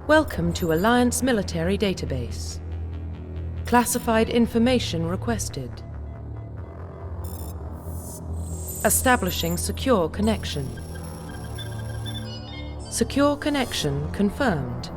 Welcome to Alliance Military Database. Classified information requested. Establishing secure connection. Secure connection confirmed.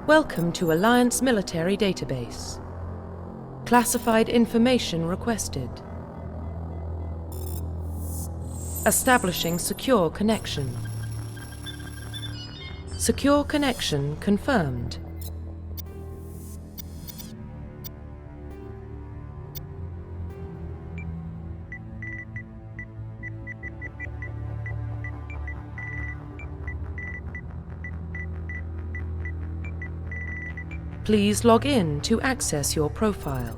Welcome to Alliance Military Database. Classified information requested. Establishing secure connection. Secure connection confirmed. Please log in to access your profile.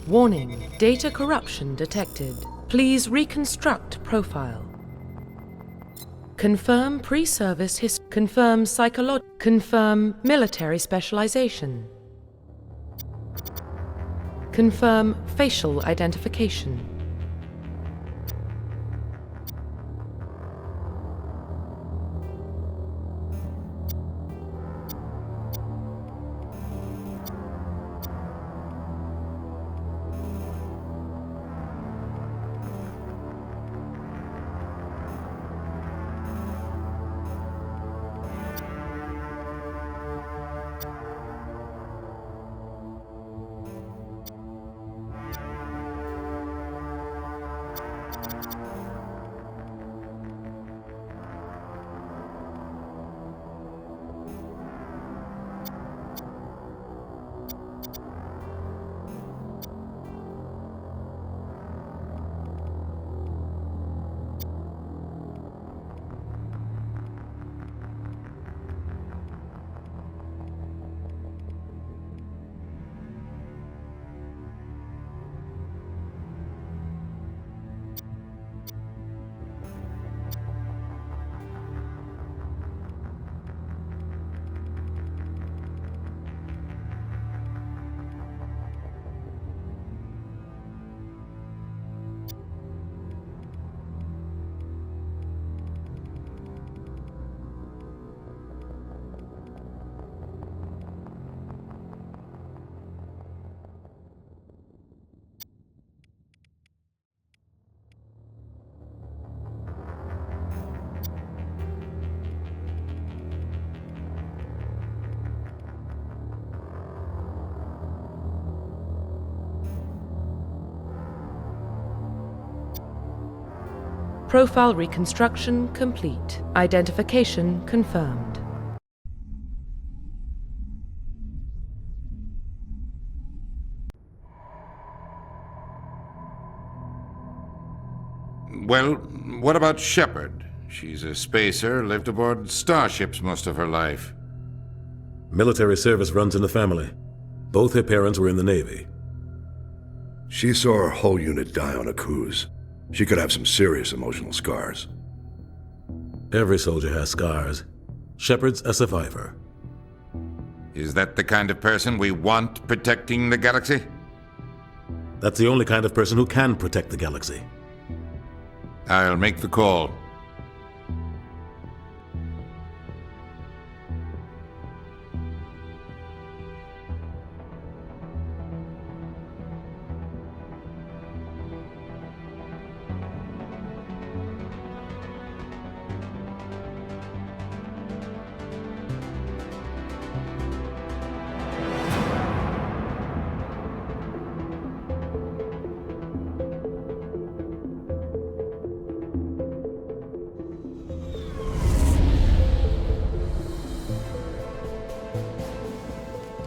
Warning, data corruption detected. Please reconstruct profile. Confirm pre-service history. Confirm Confirm military specialization. Confirm facial identification. Profile reconstruction complete. Identification confirmed. Well, what about Shepard? She's a spacer, lived aboard starships most of her life. Military service runs in the family. Both her parents were in the Navy. She saw her whole unit die on a cruise. She could have some serious emotional scars. Every soldier has scars. Shepard's a survivor. Is that the kind of person we want protecting the galaxy? That's the only kind of person who can protect the galaxy. I'll make the call.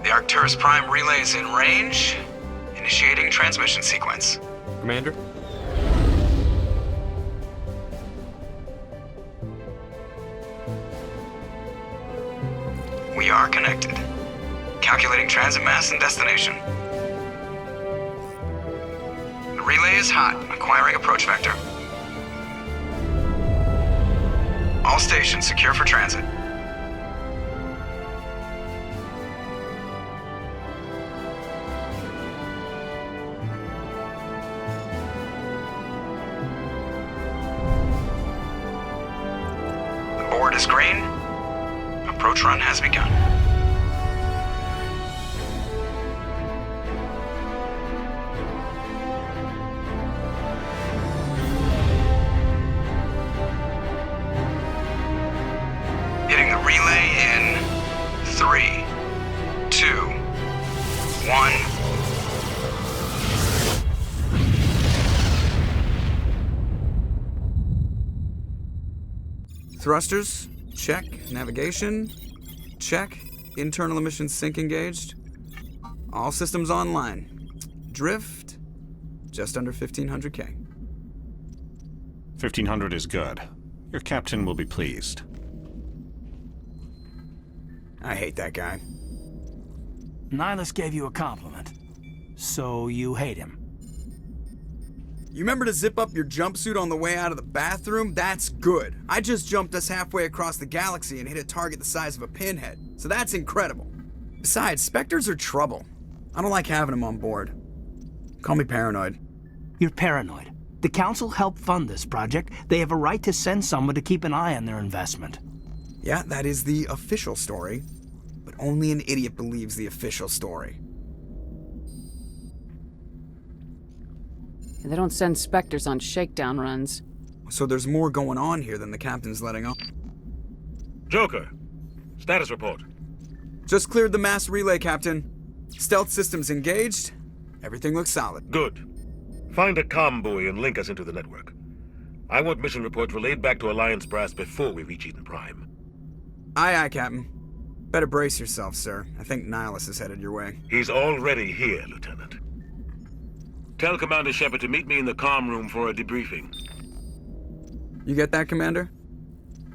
The Arcturus Prime relay's in range. Initiating transmission sequence. Commander? We are connected. Calculating transit mass and destination. The relay is hot, acquiring approach vector. All stations secure for transit. The board is green. Approach run has begun. Hitting the relay in 3, 2, 1. Thrusters, check. Navigation, check. Internal emissions sync engaged. All systems online. Drift, just under 1500K. 1500 is good. Your captain will be pleased. I hate that guy. Nihlus gave you a compliment. So you hate him. You remember to zip up your jumpsuit on the way out of the bathroom? That's good. I just jumped us halfway across the galaxy and hit a target the size of a pinhead, so that's incredible. Besides, Spectres are trouble. I don't like having them on board. Call me paranoid. You're paranoid. The Council helped fund this project. They have a right to send someone to keep an eye on their investment. Yeah, that is the official story, but only an idiot believes the official story. They don't send Spectres on shakedown runs. So there's more going on here than the captain's letting on. Joker, status report. Just cleared the mass relay, Captain. Stealth systems engaged. Everything looks solid. Good. Find a comm buoy and link us into the network. I want mission reports relayed back to Alliance brass before we reach Eden Prime. Aye, aye, Captain. Better brace yourself, sir. I think Nihlus is headed your way. He's already here, Lieutenant. Tell Commander Shepard to meet me in the comm room for a debriefing. You get that, Commander?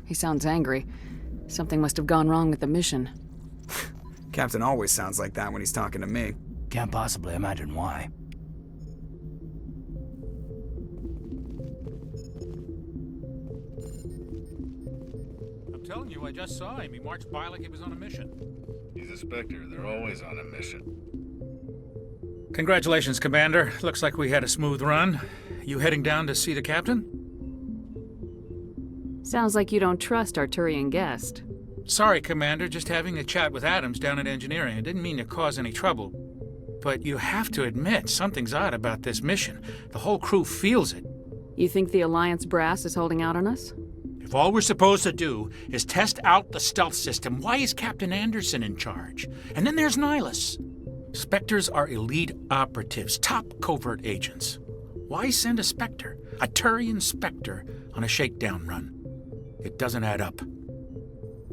He sounds angry. Something must have gone wrong with the mission. Captain always sounds like that when he's talking to me. Can't possibly imagine why. I'm telling you, I just saw him. He marched by like he was on a mission. He's a Spectre. They're always on a mission. Congratulations, Commander. Looks like we had a smooth run. You heading down to see the captain? Sounds like you don't trust our Turian guest. Sorry, Commander. Just having a chat with Adams down at engineering. I didn't mean to cause any trouble. But you have to admit, something's odd about this mission. The whole crew feels it. You think the Alliance brass is holding out on us? If all we're supposed to do is test out the stealth system, why is Captain Anderson in charge? And then there's Nihlus. Spectres are elite operatives, top covert agents. Why send a Spectre, a Turian Spectre, on a shakedown run? It doesn't add up.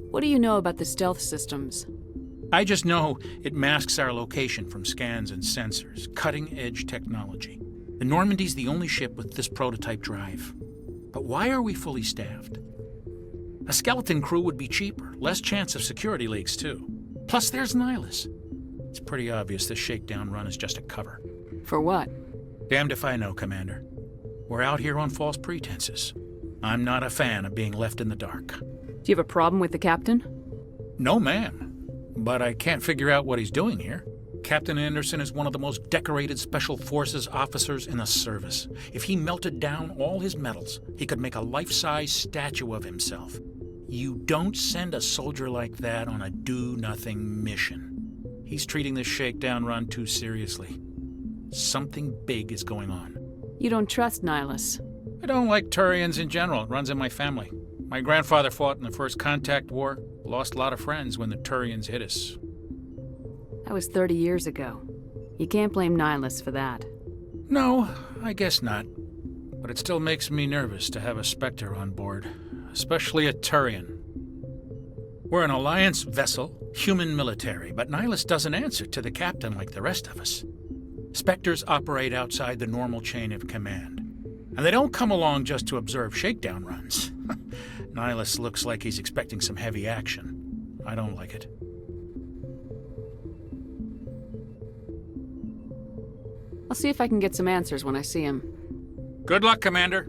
What do you know about the stealth systems? I just know it masks our location from scans and sensors, cutting-edge technology. The Normandy's the only ship with this prototype drive. But why are we fully staffed? A skeleton crew would be cheaper, less chance of security leaks too. Plus there's Nihlus. It's pretty obvious this shakedown run is just a cover. For what? Damned if I know, Commander. We're out here on false pretenses. I'm not a fan of being left in the dark. Do you have a problem with the captain? No, ma'am. But I can't figure out what he's doing here. Captain Anderson is one of the most decorated Special Forces officers in the service. If he melted down all his medals, he could make a life-size statue of himself. You don't send a soldier like that on a do-nothing mission. He's treating this shakedown run too seriously. Something big is going on. You don't trust Nihlus. I don't like Turians in general. It runs in my family. My grandfather fought in the First Contact War. Lost a lot of friends when the Turians hit us. That was 30 years ago. You can't blame Nihlus for that. No, I guess not. But it still makes me nervous to have a Spectre on board. Especially a Turian. We're an Alliance vessel, human military, but Nihlus doesn't answer to the captain like the rest of us. Spectres operate outside the normal chain of command. And they don't come along just to observe shakedown runs. Nihlus looks like he's expecting some heavy action. I don't like it. I'll see if I can get some answers when I see him. Good luck, Commander.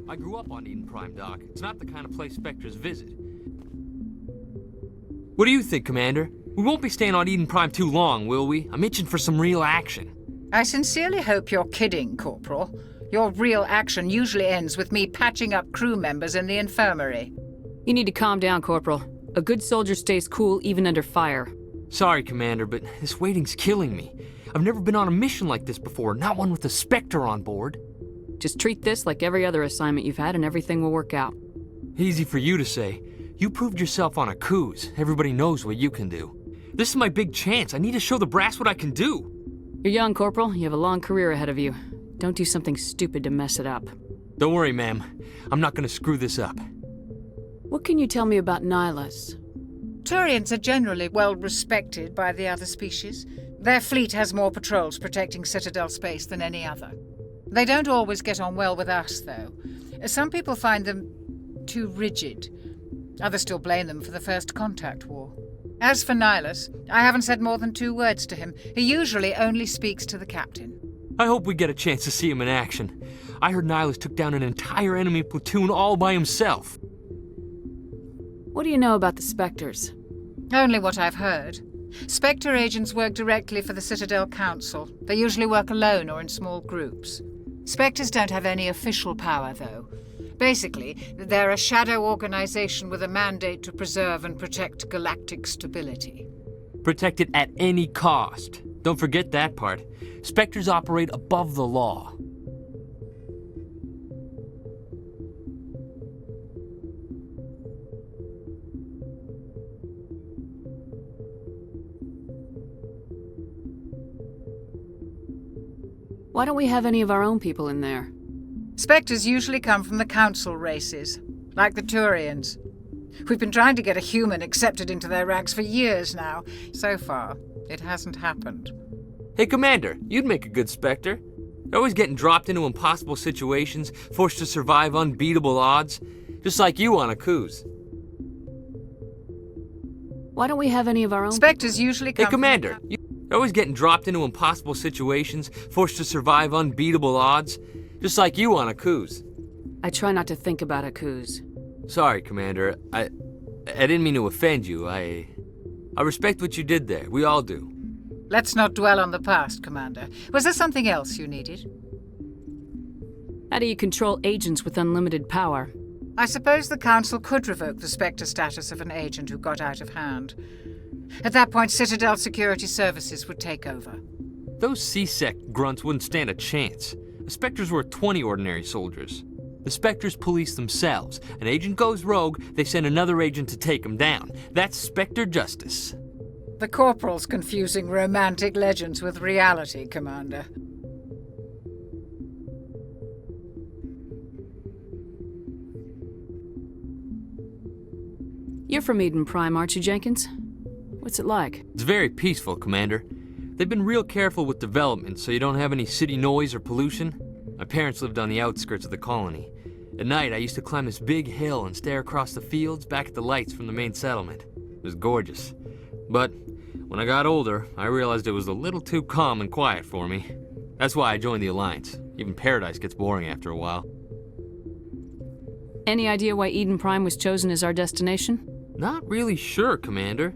I grew up on Eden Prime, Doc. It's not the kind of place Spectres visit. What do you think, Commander? We won't be staying on Eden Prime too long, will we? I'm itching for some real action. I sincerely hope you're kidding, Corporal. Your real action usually ends with me patching up crew members in the infirmary. You need to calm down, Corporal. A good soldier stays cool even under fire. Sorry, Commander, but this waiting's killing me. I've never been on a mission like this before, not one with a Spectre on board. Just treat this like every other assignment you've had and everything will work out. Easy for you to say. You proved yourself on a cruise. Everybody knows what you can do. This is my big chance. I need to show the brass what I can do. You're young, Corporal. You have a long career ahead of you. Don't do something stupid to mess it up. Don't worry, ma'am. I'm not gonna screw this up. What can you tell me about Nihlus? Turians are generally well respected by the other species. Their fleet has more patrols protecting Citadel space than any other. They don't always get on well with us, though. Some people find them too rigid. Others still blame them for the First Contact War. As for Nihlus, I haven't said more than 2 words to him. He usually only speaks to the captain. I hope we get a chance to see him in action. I heard Nihlus took down an entire enemy platoon all by himself. What do you know about the Spectres? Only what I've heard. Spectre agents work directly for the Citadel Council. They usually work alone or in small groups. Spectres don't have any official power, though. Basically, they're a shadow organization with a mandate to preserve and protect galactic stability. Protect it at any cost. Don't forget that part. Spectres operate above the law. Why don't we have any of our own people in there? Spectres usually come from the Council races, like the Turians. We've been trying to get a human accepted into their ranks for years now. So far, it hasn't happened. Hey, Commander, you'd make a good Spectre. You're always getting dropped into impossible situations, forced to survive unbeatable odds, just like you on a cruise. Why don't we have any of our own Spectres usually come Hey, Commander, you're always getting dropped into impossible situations, forced to survive unbeatable odds, just like you on a cruise. I try not to think about Akuz. Sorry, Commander. I didn't mean to offend you. I respect what you did there. We all do. Let's not dwell on the past, Commander. Was there something else you needed? How do you control agents with unlimited power? I suppose the Council could revoke the Spectre status of an agent who got out of hand. At that point, Citadel Security Services would take over. Those C-Sec grunts wouldn't stand a chance. The Spectres were 20 ordinary soldiers. The Spectres police themselves. An agent goes rogue, they send another agent to take him down. That's Spectre justice. The Corporal's confusing romantic legends with reality, Commander. You're from Eden Prime, aren't you, Jenkins? What's it like? It's very peaceful, Commander. They've been real careful with development, so you don't have any city noise or pollution. My parents lived on the outskirts of the colony. At night, I used to climb this big hill and stare across the fields back at the lights from the main settlement. It was gorgeous. But when I got older, I realized it was a little too calm and quiet for me. That's why I joined the Alliance. Even Paradise gets boring after a while. Any idea why Eden Prime was chosen as our destination? Not really sure, Commander.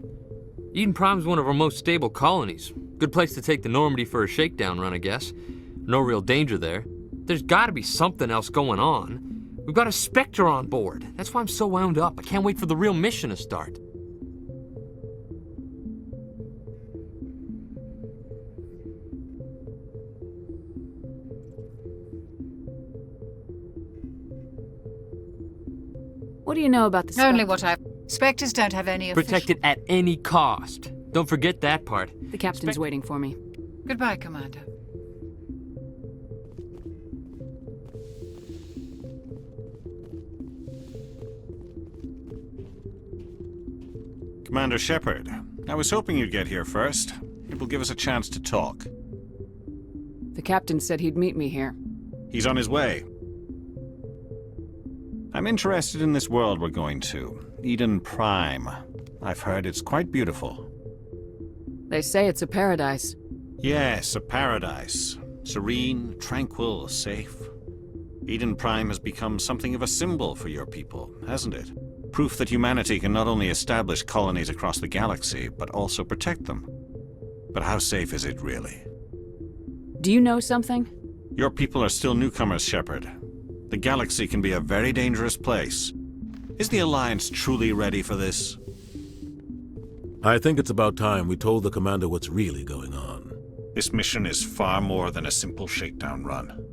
Eden Prime's one of our most stable colonies. Good place to take the Normandy for a shakedown run, I guess. No real danger there. There's gotta be something else going on. We've got a Spectre on board. That's why I'm so wound up. I can't wait for the real mission to start. What do you know about the Only what I've... Spectres don't have any official... Protected at any cost. Don't forget that part. The captain's waiting for me. Goodbye, Commander. Commander Shepard, I was hoping you'd get here first. It will give us a chance to talk. The captain said he'd meet me here. He's on his way. I'm interested in this world we're going to, Eden Prime. I've heard it's quite beautiful. They say it's a paradise. Yes, a paradise. Serene, tranquil, safe. Eden Prime has become something of a symbol for your people, hasn't it? Proof that humanity can not only establish colonies across the galaxy, but also protect them. But how safe is it really? Do you know something? Your people are still newcomers, Shepard. The galaxy can be a very dangerous place. Is the Alliance truly ready for this? I think it's about time we told the Commander what's really going on. This mission is far more than a simple shakedown run.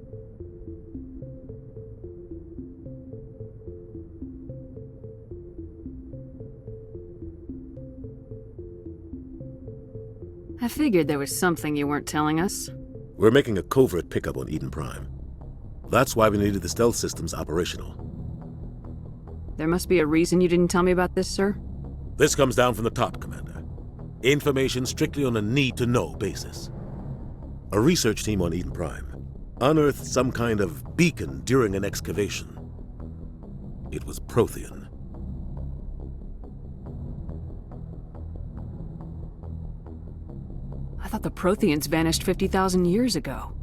I figured there was something you weren't telling us. We're making a covert pickup on Eden Prime. That's why we needed the stealth systems operational. There must be a reason you didn't tell me about this, sir? This comes down from the top, Commander. Information strictly on a need-to-know basis. A research team on Eden Prime unearthed some kind of beacon during an excavation. It was Prothean. I thought the Protheans vanished 50,000 years ago.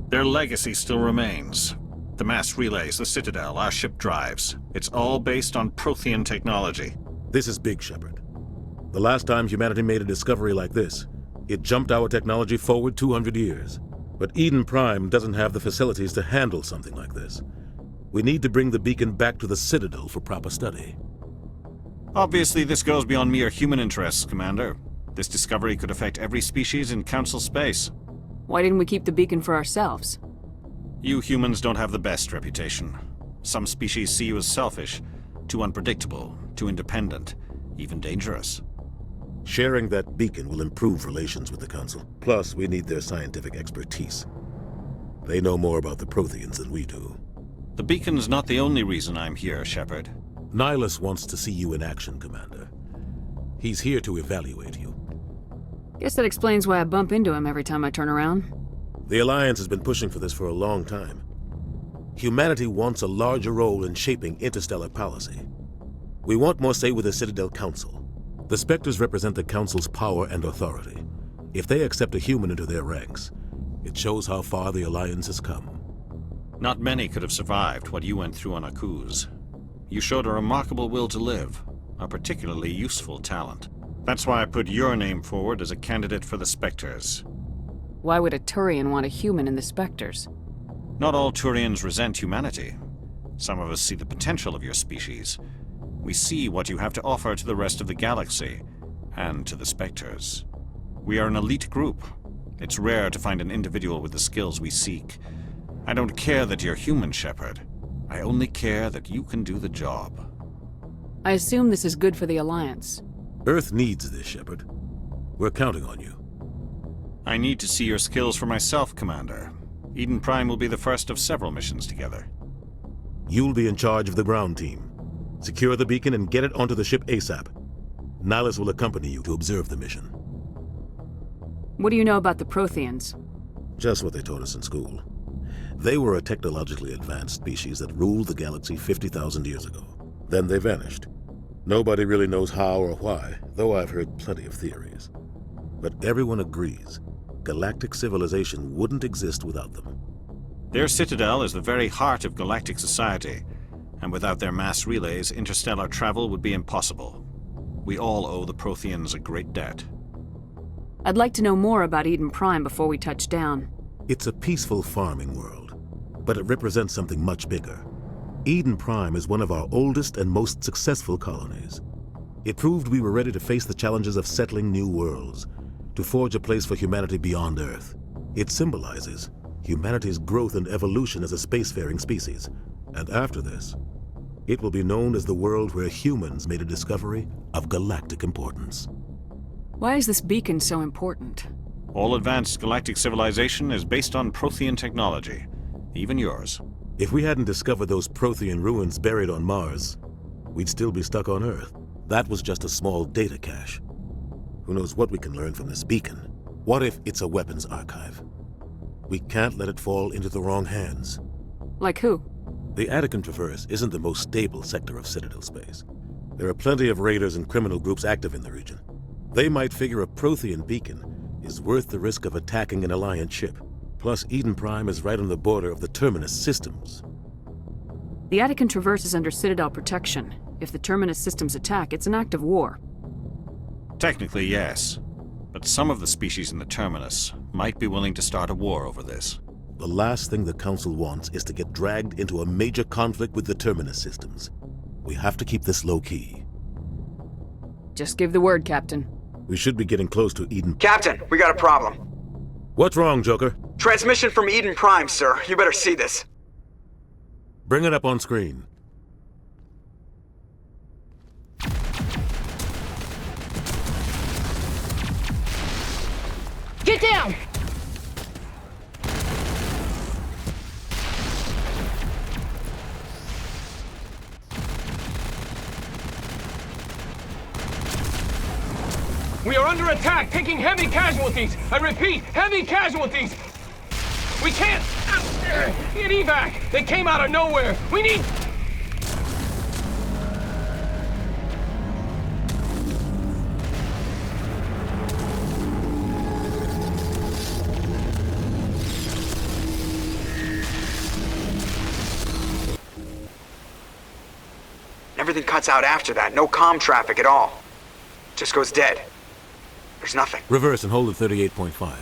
Their legacy still remains. The mass relays, the Citadel, our ship drives. It's all based on Prothean technology. This is big, Shepard. The last time humanity made a discovery like this, it jumped our technology forward 200 years. But Eden Prime doesn't have the facilities to handle something like this. We need to bring the beacon back to the Citadel for proper study. Obviously, this goes beyond mere human interests, Commander. This discovery could affect every species in Council space. Why didn't we keep the beacon for ourselves? You humans don't have the best reputation. Some species see you as selfish, too unpredictable, too independent, even dangerous. Sharing that beacon will improve relations with the Council. Plus, we need their scientific expertise. They know more about the Protheans than we do. The beacon's not the only reason I'm here, Shepard. Nihlus wants to see you in action, Commander. He's here to evaluate you. Guess that explains why I bump into him every time I turn around. The Alliance has been pushing for this for a long time. Humanity wants a larger role in shaping interstellar policy. We want more say with the Citadel Council. The Spectres represent the Council's power and authority. If they accept a human into their ranks, it shows how far the Alliance has come. Not many could have survived what you went through on Akuz. You showed a remarkable will to live, a particularly useful talent. That's why I put your name forward as a candidate for the Spectres. Why would a Turian want a human in the Spectres? Not all Turians resent humanity. Some of us see the potential of your species. We see what you have to offer to the rest of the galaxy, and to the Spectres. We are an elite group. It's rare to find an individual with the skills we seek. I don't care that you're human, Shepard. I only care that you can do the job. I assume this is good for the Alliance. Earth needs this, Shepard. We're counting on you. I need to see your skills for myself, Commander. Eden Prime will be the first of several missions together. You'll be in charge of the ground team. Secure the beacon and get it onto the ship ASAP. Nihlus will accompany you to observe the mission. What do you know about the Protheans? Just what they taught us in school. They were a technologically advanced species that ruled the galaxy 50,000 years ago. Then they vanished. Nobody really knows how or why, though I've heard plenty of theories. But everyone agrees, galactic civilization wouldn't exist without them. Their Citadel is the very heart of galactic society, and without their mass relays, interstellar travel would be impossible. We all owe the Protheans a great debt. I'd like to know more about Eden Prime before we touch down. It's a peaceful farming world, but it represents something much bigger. Eden Prime is one of our oldest and most successful colonies. It proved we were ready to face the challenges of settling new worlds, to forge a place for humanity beyond Earth. It symbolizes humanity's growth and evolution as a spacefaring species. And after this, it will be known as the world where humans made a discovery of galactic importance. Why is this beacon so important? All advanced galactic civilization is based on Prothean technology, even yours. If we hadn't discovered those Prothean ruins buried on Mars, we'd still be stuck on Earth. That was just a small data cache. Who knows what we can learn from this beacon? What if it's a weapons archive? We can't let it fall into the wrong hands. Like who? The Attican Traverse isn't the most stable sector of Citadel space. There are plenty of raiders and criminal groups active in the region. They might figure a Prothean beacon is worth the risk of attacking an Alliance ship. Plus, Eden Prime is right on the border of the Terminus systems. The Attican Traverse is under Citadel protection. If the Terminus systems attack, it's an act of war. Technically, yes. But some of the species in the Terminus might be willing to start a war over this. The last thing the Council wants is to get dragged into a major conflict with the Terminus systems. We have to keep this low-key. Just give the word, Captain. We should be getting close to Eden. Captain, we got a problem. What's wrong, Joker? Transmission from Eden Prime, sir. You better see this. Bring it up on screen. Get down! We are under attack, taking heavy casualties. I repeat, heavy casualties. We can't get evac. They came out of nowhere. We need... Everything cuts out after that. No comm traffic at all. Just goes dead. There's nothing. Reverse and hold at 38.5.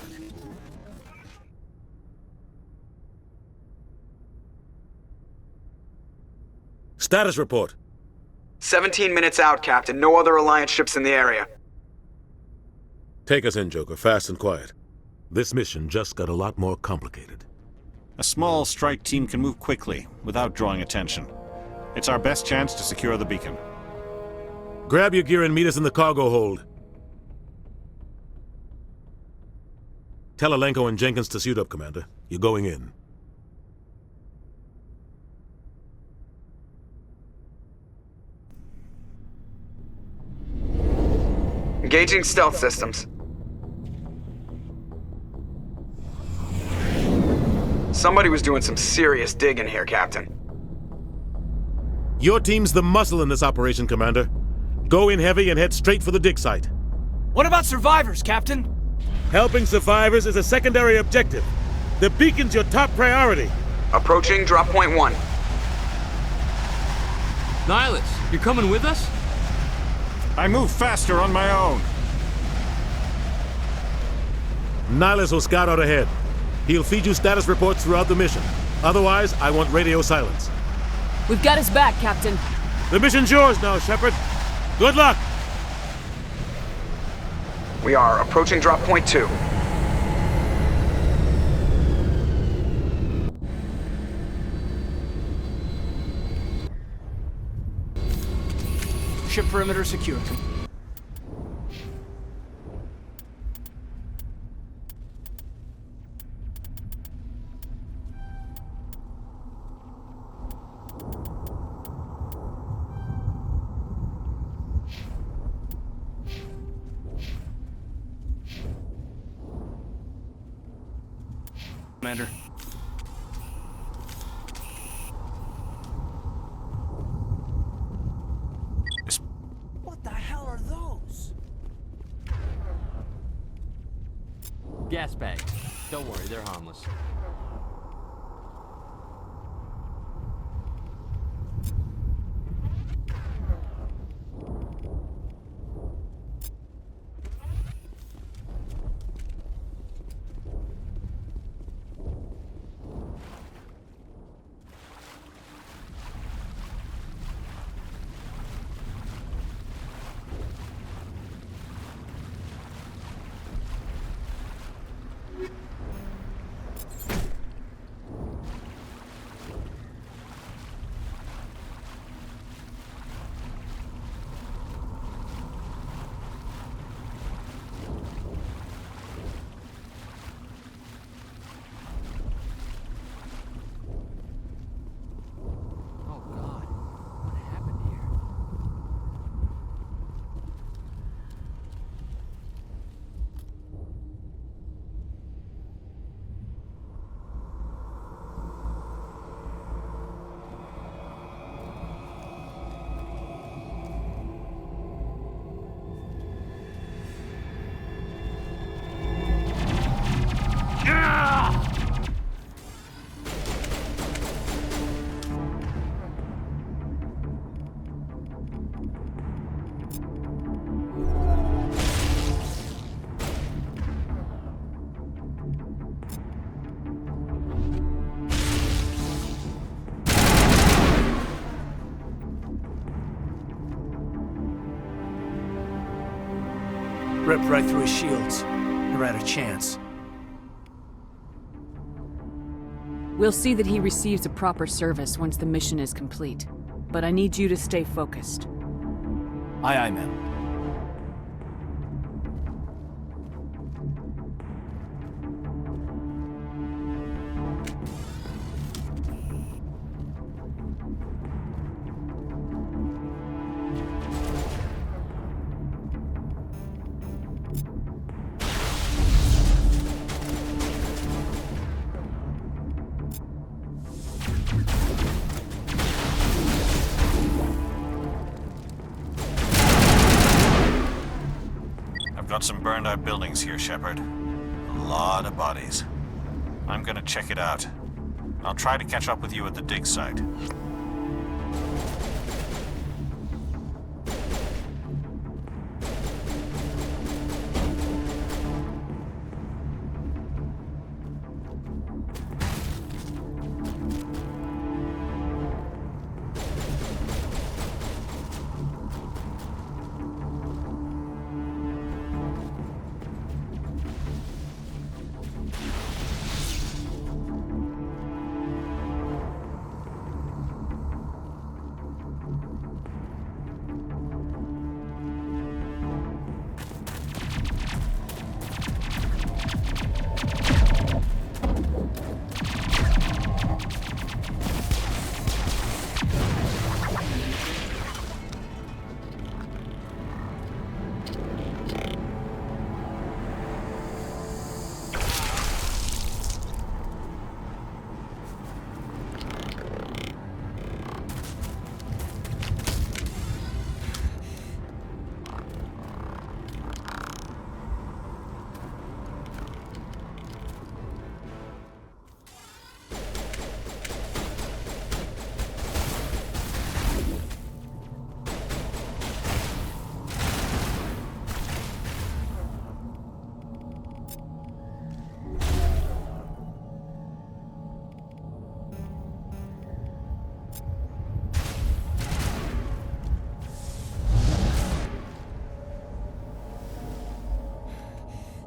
Status report. 17 minutes out, Captain. No other Alliance ships in the area. Take us in, Joker, fast and quiet. This mission just got a lot more complicated. A small strike team can move quickly, without drawing attention. It's our best chance to secure the beacon. Grab your gear and meet us in the cargo hold. Tell Alenko and Jenkins to suit up, Commander. You're going in. Engaging stealth systems. Somebody was doing some serious digging here, Captain. Your team's the muscle in this operation, Commander. Go in heavy and head straight for the dig site. What about survivors, Captain? Helping survivors is a secondary objective. The beacon's your top priority. Approaching drop point 1. Nihlus, you're coming with us? I move faster on my own. Nihlus will scout out ahead. He'll feed you status reports throughout the mission. Otherwise, I want radio silence. We've got his back, Captain. The mission's yours now, Shepard. Good luck! We are approaching drop point 2. Ship perimeter secured. Commander. What the hell are those? Gas bags. Don't worry, they're harmless. Ripped right through his shields. Never had a chance. We'll see that he receives a proper service once the mission is complete. But I need you to stay focused. Aye, aye, ma'am. Got some burned-out buildings here, Shepard. A lot of bodies. I'm gonna check it out. I'll try to catch up with you at the dig site.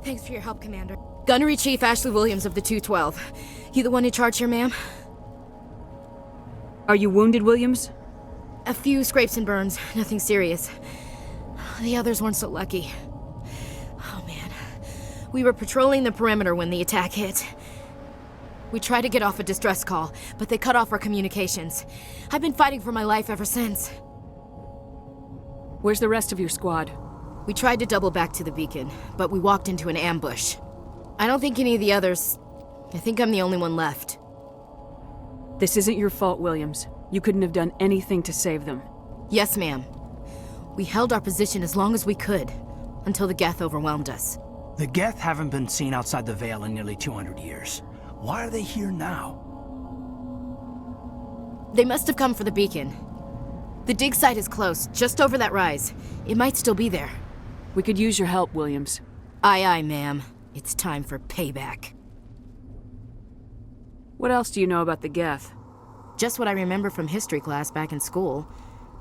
Thanks for your help, Commander. Gunnery Chief Ashley Williams of the 212. You the one in charge here, ma'am? Are you wounded, Williams? A few scrapes and burns, nothing serious. The others weren't so lucky. Oh man. We were patrolling the perimeter when the attack hit. We tried to get off a distress call, but they cut off our communications. I've been fighting for my life ever since. Where's the rest of your squad? We tried to double back to the beacon, but we walked into an ambush. I don't think any of the others... I think I'm the only one left. This isn't your fault, Williams. You couldn't have done anything to save them. Yes, ma'am. We held our position as long as we could, until the Geth overwhelmed us. The Geth haven't been seen outside the Veil in nearly 200 years. Why are they here now? They must have come for the beacon. The dig site is close, just over that rise. It might still be there. We could use your help, Williams. Aye, aye, ma'am. It's time for payback. What else do you know about the Geth? Just what I remember from history class back in school.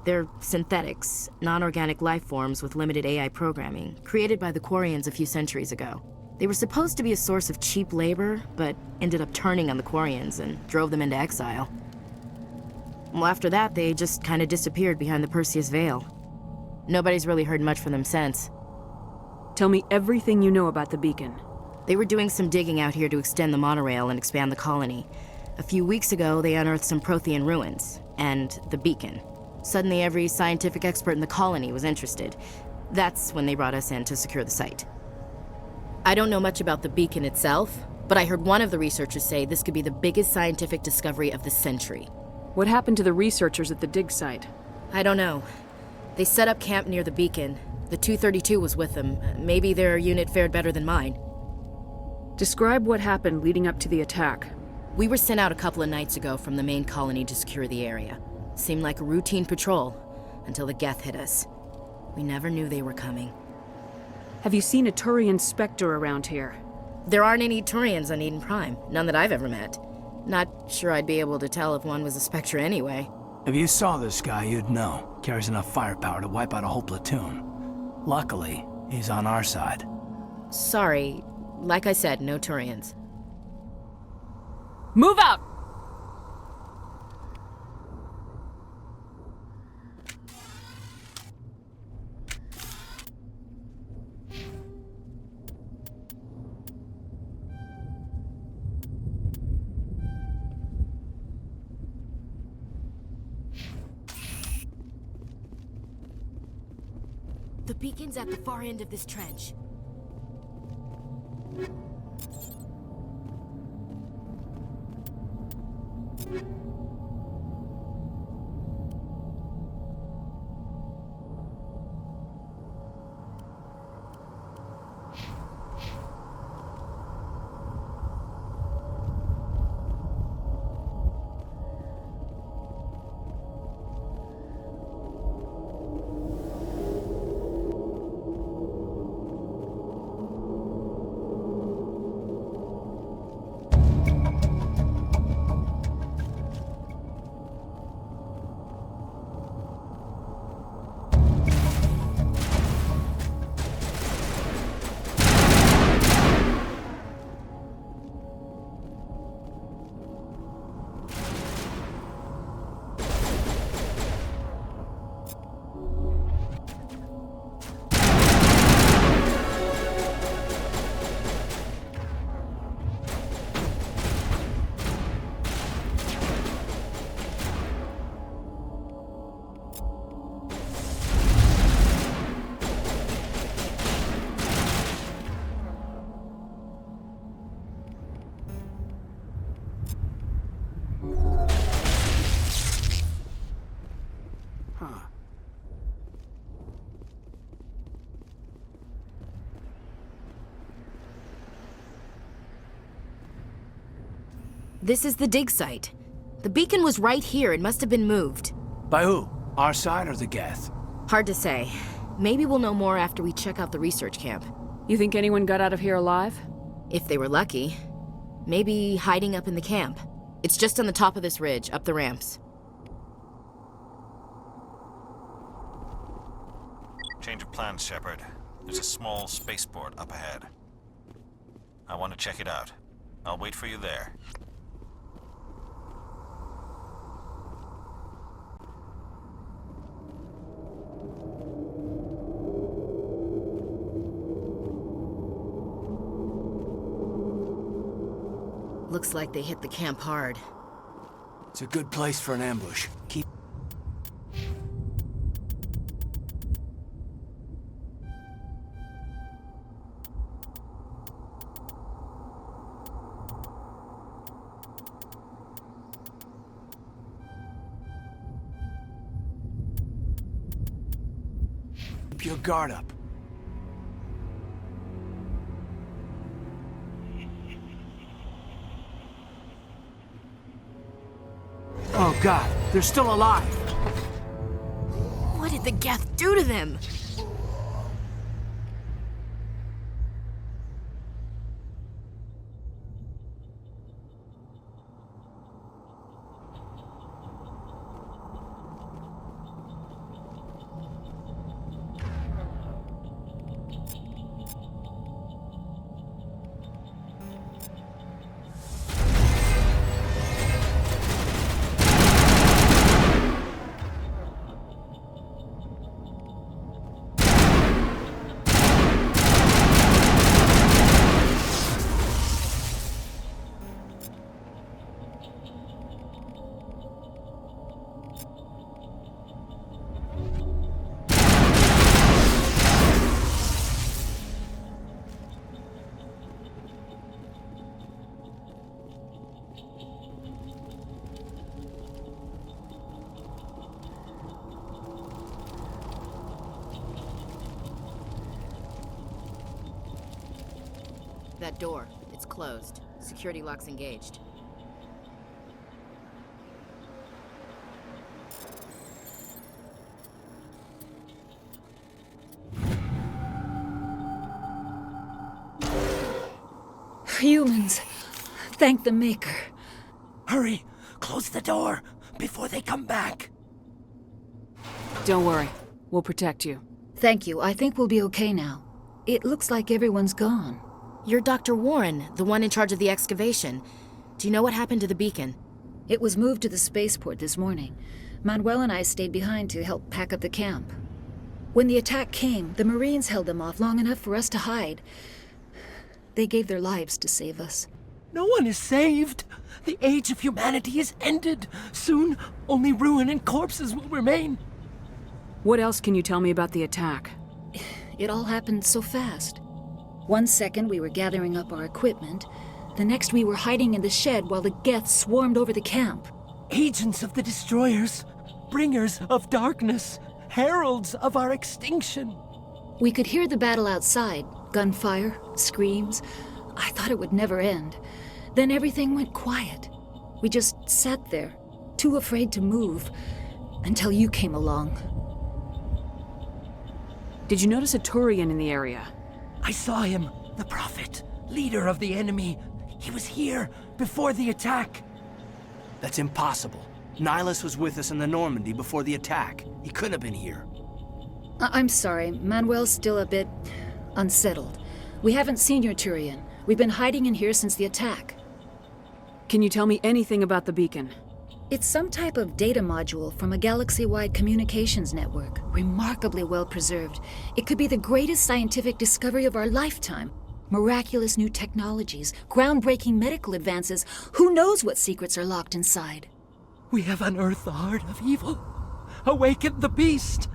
They're synthetics, non-organic life forms with limited AI programming, created by the Quarians a few centuries ago. They were supposed to be a source of cheap labor, but ended up turning on the Quarians and drove them into exile. Well, after that, they just kind of disappeared behind the Perseus Veil. Nobody's really heard much from them since. Tell me everything you know about the beacon. They were doing some digging out here to extend the monorail and expand the colony. A few weeks ago, they unearthed some Prothean ruins, and the beacon. Suddenly, every scientific expert in the colony was interested. That's when they brought us in to secure the site. I don't know much about the beacon itself, but I heard one of the researchers say this could be the biggest scientific discovery of the century. What happened to the researchers at the dig site? I don't know. They set up camp near the beacon. The 232 was with them. Maybe their unit fared better than mine. Describe what happened leading up to the attack. We were sent out a couple of nights ago from the main colony to secure the area. Seemed like a routine patrol, until the Geth hit us. We never knew they were coming. Have you seen a Turian Spectre around here? There aren't any Turians on Eden Prime. None that I've ever met. Not sure I'd be able to tell if one was a Spectre anyway. If you saw this guy, you'd know. Carries enough firepower to wipe out a whole platoon. Luckily, He's on our side. Sorry. Like I said, no Turians. Move out! The beacon's at the far end of this trench. This is the dig site. The beacon was right here. It must have been moved. By who? Our side or the Geth? Hard to say. Maybe we'll know more after we check out the research camp. You think anyone got out of here alive? If they were lucky. Maybe hiding up in the camp. It's just on the top of this ridge, up the ramps. Change of plans, Shepard. There's a small spaceport up ahead. I want to check it out. I'll wait for you there. Looks like they hit the camp hard. It's a good place for an ambush. Keep... Keep your guard up. Oh God, they're still alive! What did the Geth do to them? That door, it's closed. Security lock's engaged. Humans. Thank the Maker. Hurry! Close the door before they come back! Don't worry. We'll protect you. Thank you. I think we'll be okay now. It looks like everyone's gone. You're Dr. Warren, the one in charge of the excavation. Do you know what happened to the beacon? It was moved to the spaceport this morning. Manuel and I stayed behind to help pack up the camp. When the attack came, the Marines held them off long enough for us to hide. They gave their lives to save us. No one is saved. The age of humanity is ended. Soon, only ruin and corpses will remain. What else can you tell me about the attack? It all happened so fast. 1 second we were gathering up our equipment. The next we were hiding in the shed while the Geth swarmed over the camp. Agents of the destroyers, bringers of darkness, heralds of our extinction. We could hear the battle outside. Gunfire, screams. I thought it would never end. Then everything went quiet. We just sat there, too afraid to move, until you came along. Did you notice a Turian in the area? I saw him, the Prophet, leader of the enemy. He was here before the attack. That's impossible. Nihlus was with us in the Normandy before the attack. He couldn't have been here. I'm sorry, Manuel's still a bit unsettled. We haven't seen your Turian. We've been hiding in here since the attack. Can you tell me anything about the beacon? It's some type of data module from a galaxy-wide communications network, remarkably well preserved. It could be the greatest scientific discovery of our lifetime. Miraculous new technologies, groundbreaking medical advances. Who knows what secrets are locked inside? We have unearthed the heart of evil, awakened the beast,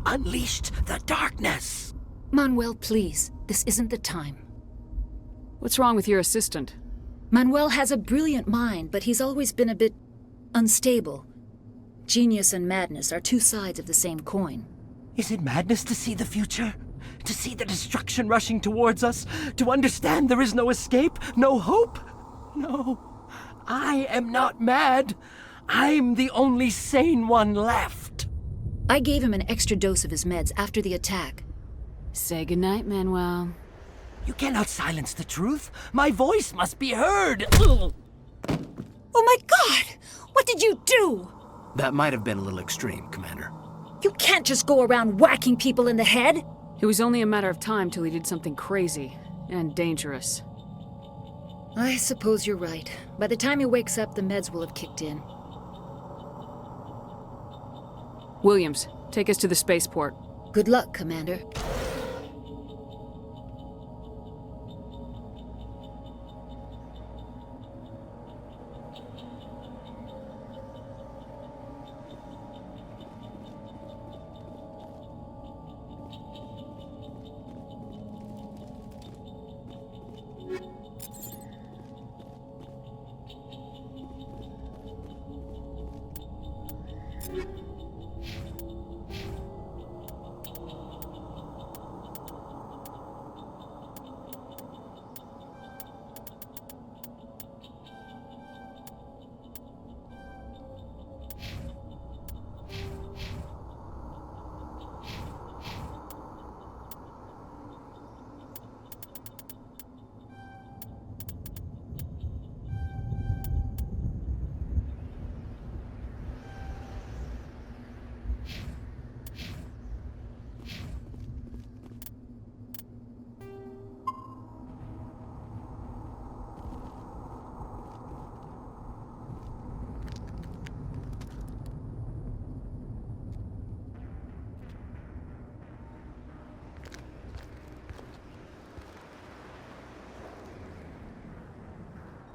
unleashed the darkness. Manuel, please, this isn't the time. What's wrong with your assistant? Manuel has a brilliant mind, but he's always been a bit unstable. Genius and madness are two sides of the same coin. Is it madness to see the future? To see the destruction rushing towards us? To understand there is no escape? No hope? No. I am not mad. I'm the only sane one left. I gave him an extra dose of his meds after the attack. Say goodnight, Manuel. You cannot silence the truth. My voice must be heard. Oh my God! What did you do? That might have been a little extreme, Commander. You can't just go around whacking people in the head. It was only a matter of time till he did something crazy and dangerous. I suppose you're right. By the time he wakes up, the meds will have kicked in. Williams, take us to the spaceport. Good luck, Commander.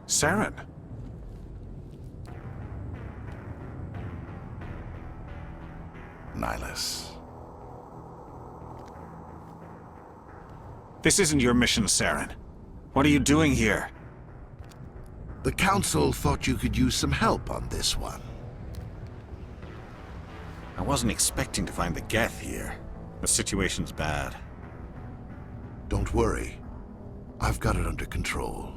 Saren. Nihlus. This isn't your mission, Saren. What are you doing here? The Council thought you could use some help on this one. I wasn't expecting to find the Geth here. The situation's bad. Don't worry. I've got it under control.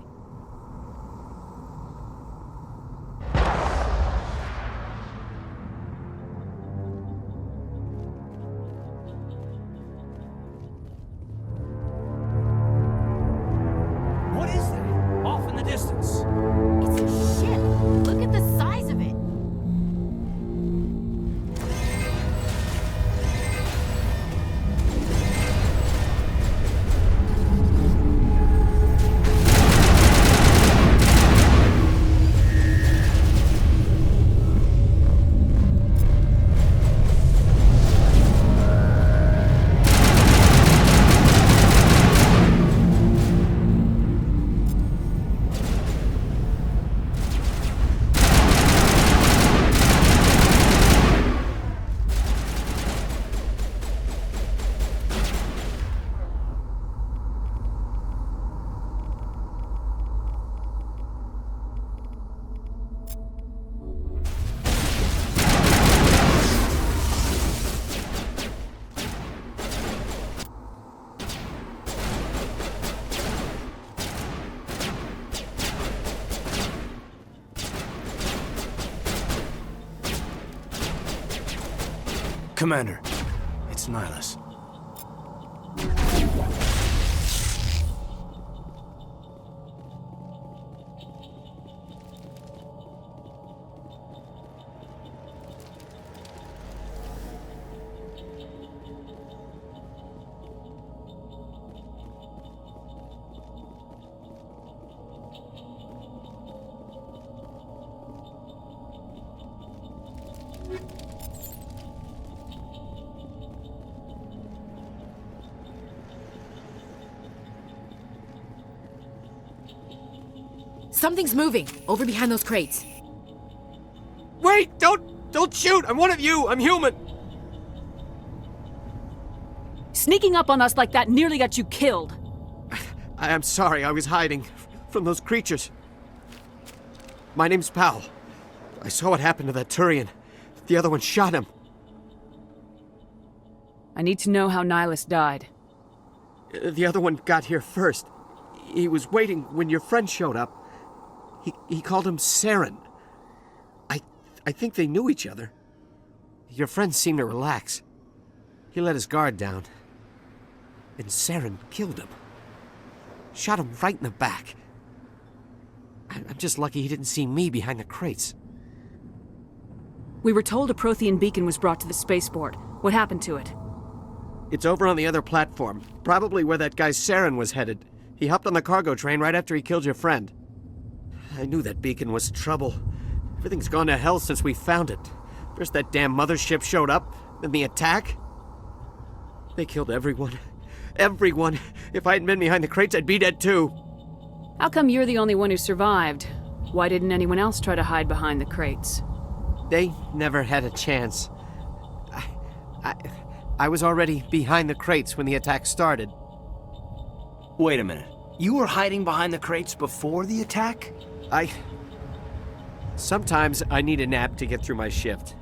What is that? Off in the distance. It's a ship. Look at the size of it. Commander, it's Nihlus. Something's moving, over behind those crates. Wait! Don't shoot! I'm one of you! I'm human! Sneaking up on us like that nearly got you killed. I'm sorry, I was hiding from those creatures. My name's Powell. I saw what happened to that Turian. The other one shot him. I need to know how Nihlus died. The other one got here first. He was waiting when your friend showed up. He called him Saren. I think they knew each other. Your friend seemed to relax. He let his guard down. And Saren killed him. Shot him right in the back. I'm just lucky he didn't see me behind the crates. We were told a Prothean beacon was brought to the spaceport. What happened to it? It's over on the other platform. Probably where that guy Saren was headed. He hopped on the cargo train right after he killed your friend. I knew that beacon was trouble. Everything's gone to hell since we found it. First that damn mothership showed up, then the attack. They killed everyone. Everyone. If I hadn't been behind the crates, I'd be dead too. How come you're the only one who survived? Why didn't anyone else try to hide behind the crates? They never had a chance. I was already behind the crates when the attack started. Wait a minute. You were hiding behind the crates before the attack? Sometimes I need a nap to get through my shift.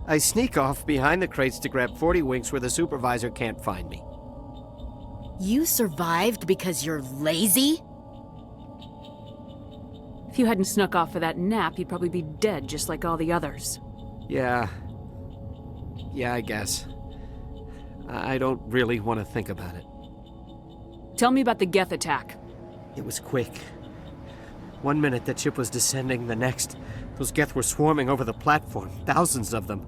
I sneak off behind the crates to grab 40 winks where the supervisor can't find me. You survived because you're lazy? If you hadn't snuck off for that nap, you'd probably be dead just like all the others. Yeah, I guess. I don't really want to think about it. Tell me about the Geth attack. It was quick. 1 minute that ship was descending, the next, those Geth were swarming over the platform, thousands of them.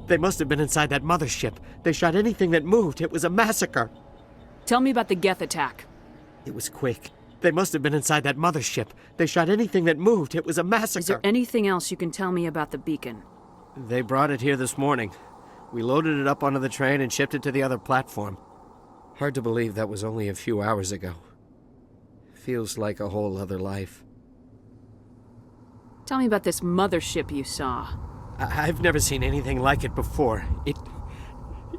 They must have been inside that mothership. They shot anything that moved. It was a massacre. Tell me about the Geth attack. It was quick. They must have been inside that mothership. They shot anything that moved. It was a massacre. Is there anything else you can tell me about the beacon? They brought it here this morning. We loaded it up onto the train and shipped it to the other platform. Hard to believe that was only a few hours ago. Feels like a whole other life. Tell me about this mothership you saw. I've never seen anything like it before.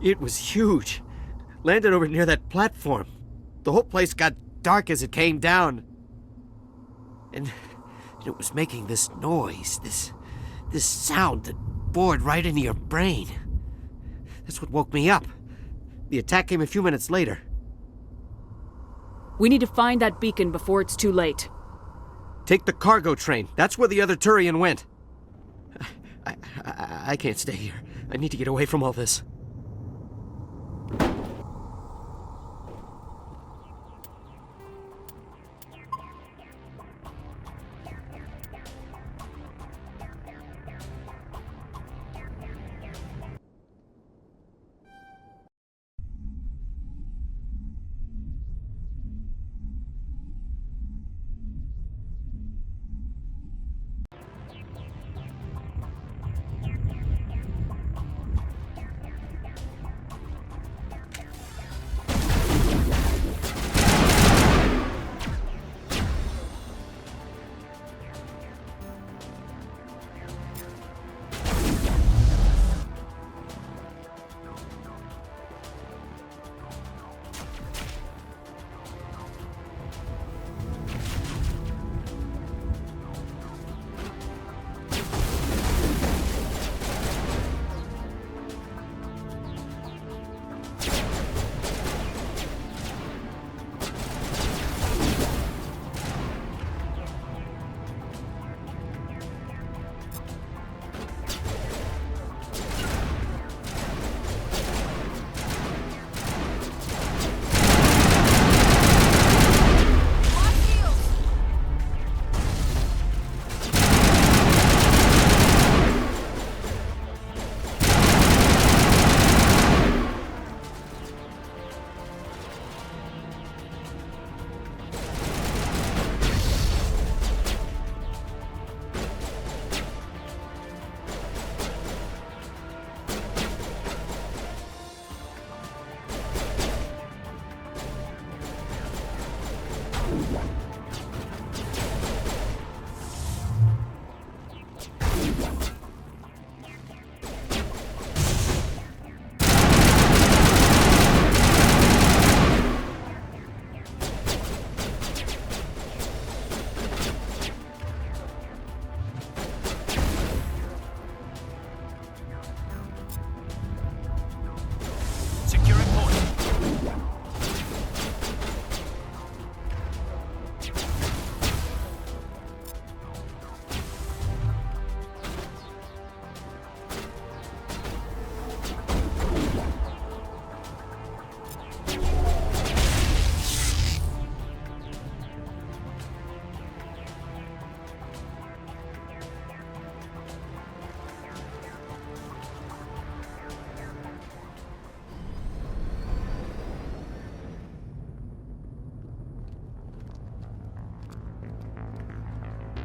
It was huge. Landed over near that platform. The whole place got dark as it came down. And it was making this noise, this sound that bored right into your brain. That's what woke me up. The attack came a few minutes later. We need to find that beacon before it's too late. Take the cargo train. That's where the other Turian went. I can't stay here. I need to get away from all this.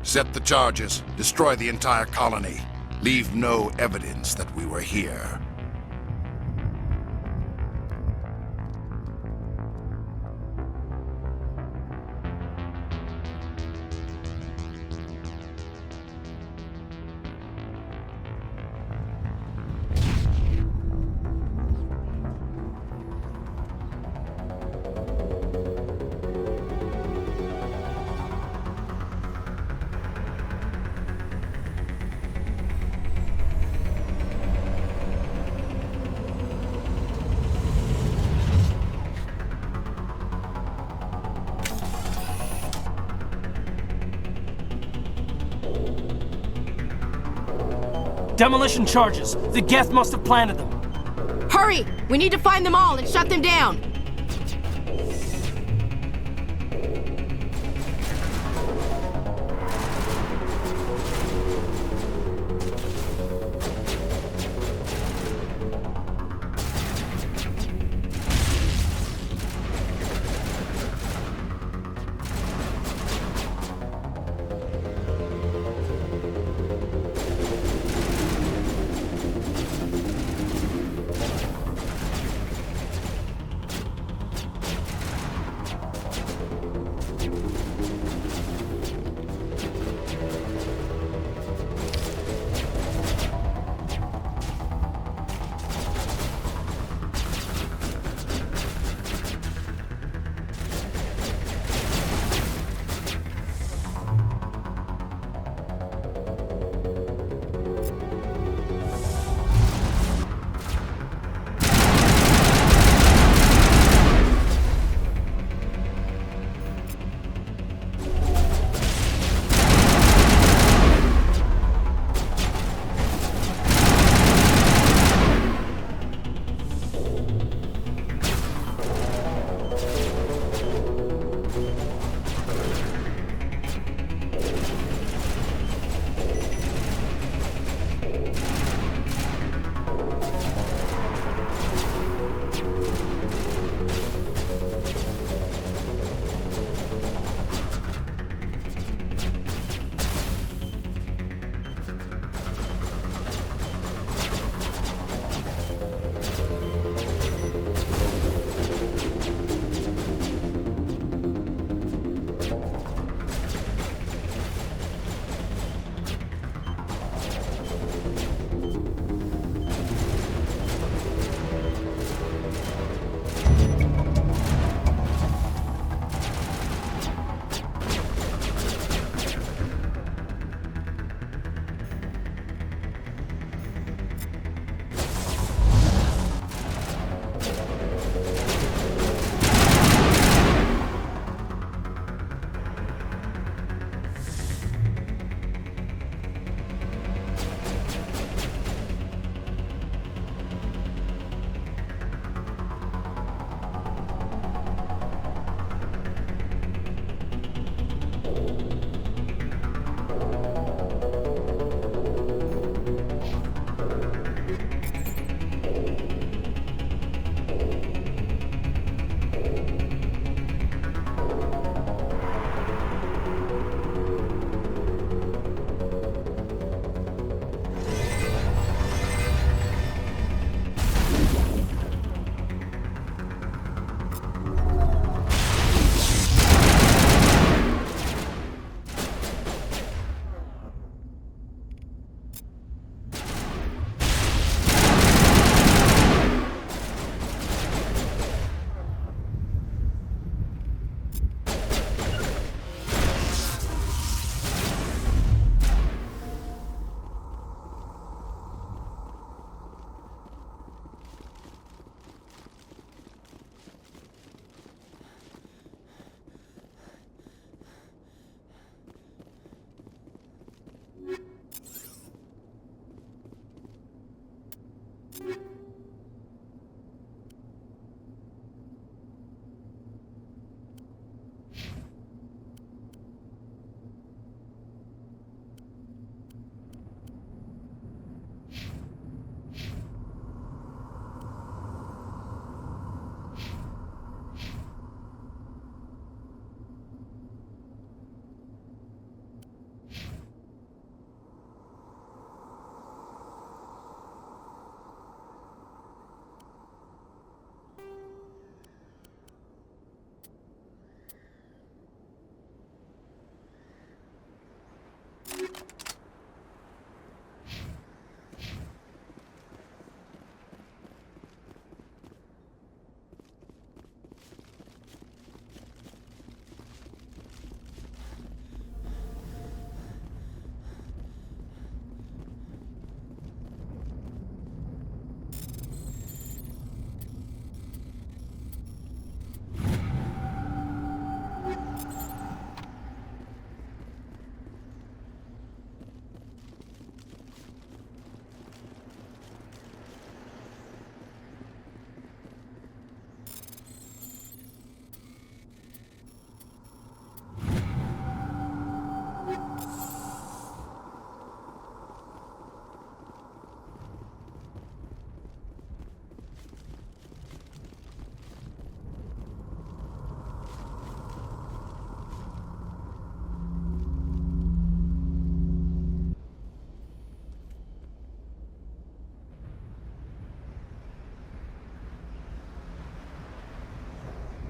Set the charges. Destroy the entire colony. Leave no evidence that we were here. Demolition charges. The Geth must have planted them. Hurry! We need to find them all and shut them down!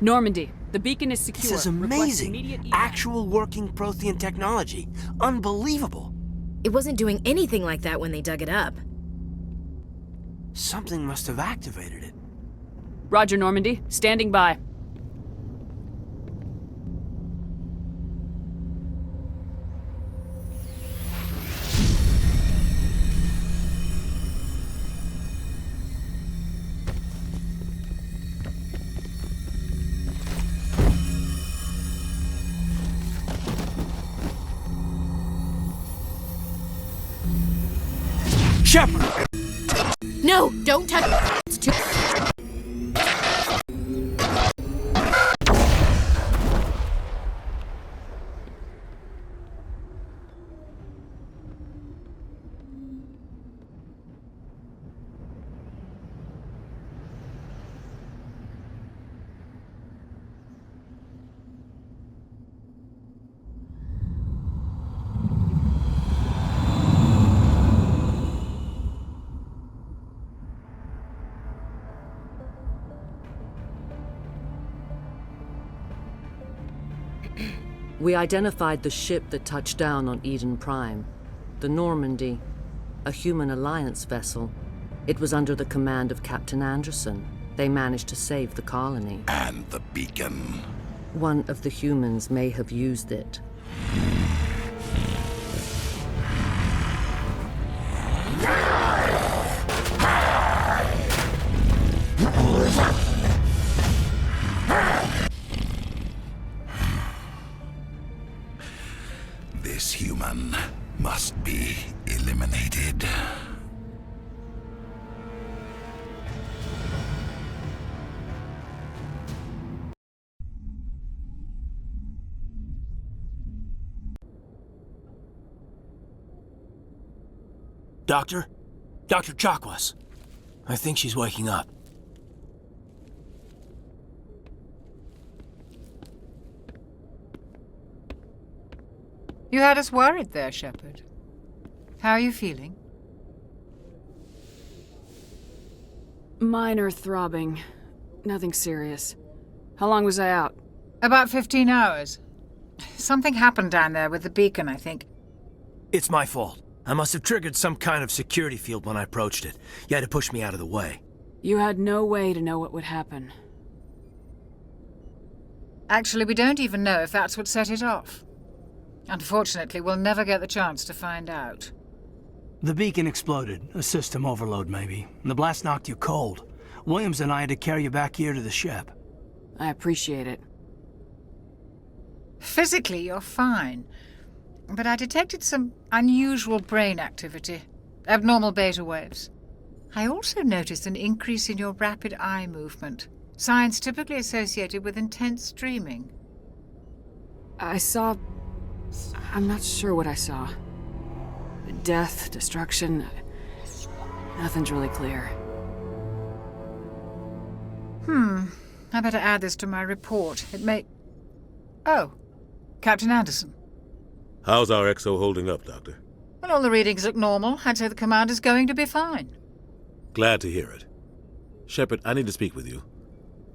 Normandy, the beacon is secure. This is Request amazing. immediate evac. Actual working Prothean technology. Unbelievable. It wasn't doing anything like that when they dug it up. Something must have activated it. Roger, Normandy. Standing by. Shepard! No, don't touch. It's too. We identified the ship that touched down on Eden Prime. The Normandy, a human alliance vessel. It was under the command of Captain Anderson. They managed to save the colony. And the beacon. One of the humans may have used it. This human must be eliminated. Doctor? Dr. Chakwas. I think she's waking up. You had us worried there, Shepard. How are you feeling? Minor throbbing. Nothing serious. How long was I out? About 15 hours. Something happened down there with the beacon, I think. It's my fault. I must have triggered some kind of security field when I approached it. You had to push me out of the way. You had no way to know what would happen. Actually, we don't even know if that's what set it off. Unfortunately, we'll never get the chance to find out. The beacon exploded. A system overload, maybe. The blast knocked you cold. Williams and I had to carry you back here to the ship. I appreciate it. Physically, you're fine. But I detected some unusual brain activity. Abnormal beta waves. I also noticed an increase in your rapid eye movement. Signs typically associated with intense dreaming. I saw... I'm not sure what I saw. Death, destruction... Nothing's really clear. I better add this to my report. It may... Oh, Captain Anderson. How's our XO holding up, Doctor? Well, all the readings look normal. I'd say the commander's going to be fine. Glad to hear it. Shepard, I need to speak with you.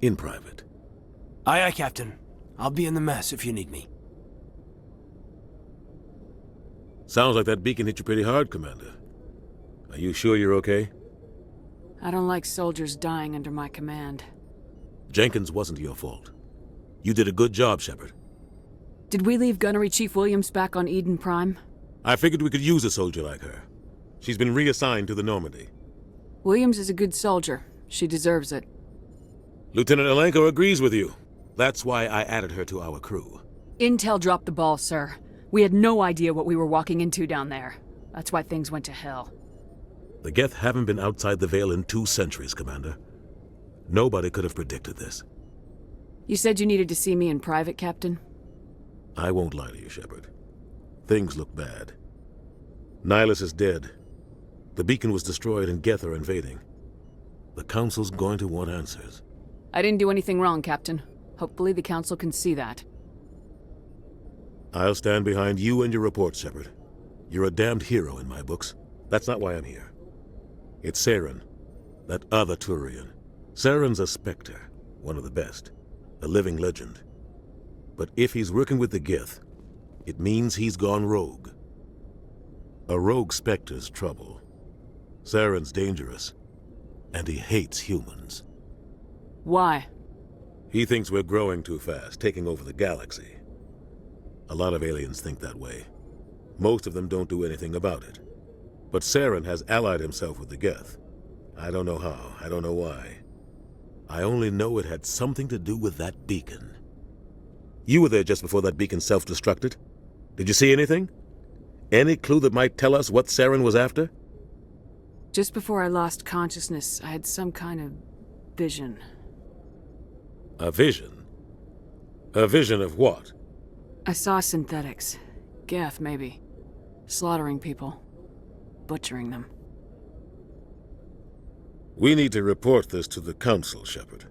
In private. Aye, Captain. I'll be in the mess if you need me. Sounds like that beacon hit you pretty hard, Commander. Are you sure you're okay? I don't like soldiers dying under my command. Jenkins wasn't your fault. You did a good job, Shepard. Did we leave Gunnery Chief Williams back on Eden Prime? I figured we could use a soldier like her. She's been reassigned to the Normandy. Williams is a good soldier. She deserves it. Lieutenant Alenko agrees with you. That's why I added her to our crew. Intel dropped the ball, sir. We had no idea what we were walking into down there. That's why things went to hell. The Geth haven't been outside the Veil in 2 centuries, Commander. Nobody could have predicted this. You said you needed to see me in private, Captain? I won't lie to you, Shepard. Things look bad. Nihlus is dead. The beacon was destroyed and Geth are invading. The Council's going to want answers. I didn't do anything wrong, Captain. Hopefully the Council can see that. I'll stand behind you and your report, Shepard. You're a damned hero in my books. That's not why I'm here. It's Saren, that other Turian. Saren's a Spectre, one of the best. a living legend. But if he's working with the Geth, it means he's gone rogue. A rogue Spectre's trouble. Saren's dangerous, and he hates humans. Why? He thinks we're growing too fast, taking over the galaxy. A lot of aliens think that way. Most of them don't do anything about it. But Saren has allied himself with the Geth. I don't know how, I don't know why. I only know it had something to do with that beacon. You were there just before that beacon self-destructed. Did you see anything? Any clue that might tell us what Saren was after? Just before I lost consciousness, I had some kind of vision. A vision? A vision of what? I saw synthetics. Geth, maybe. Slaughtering people. Butchering them. We need to report this to the Council, Shepard.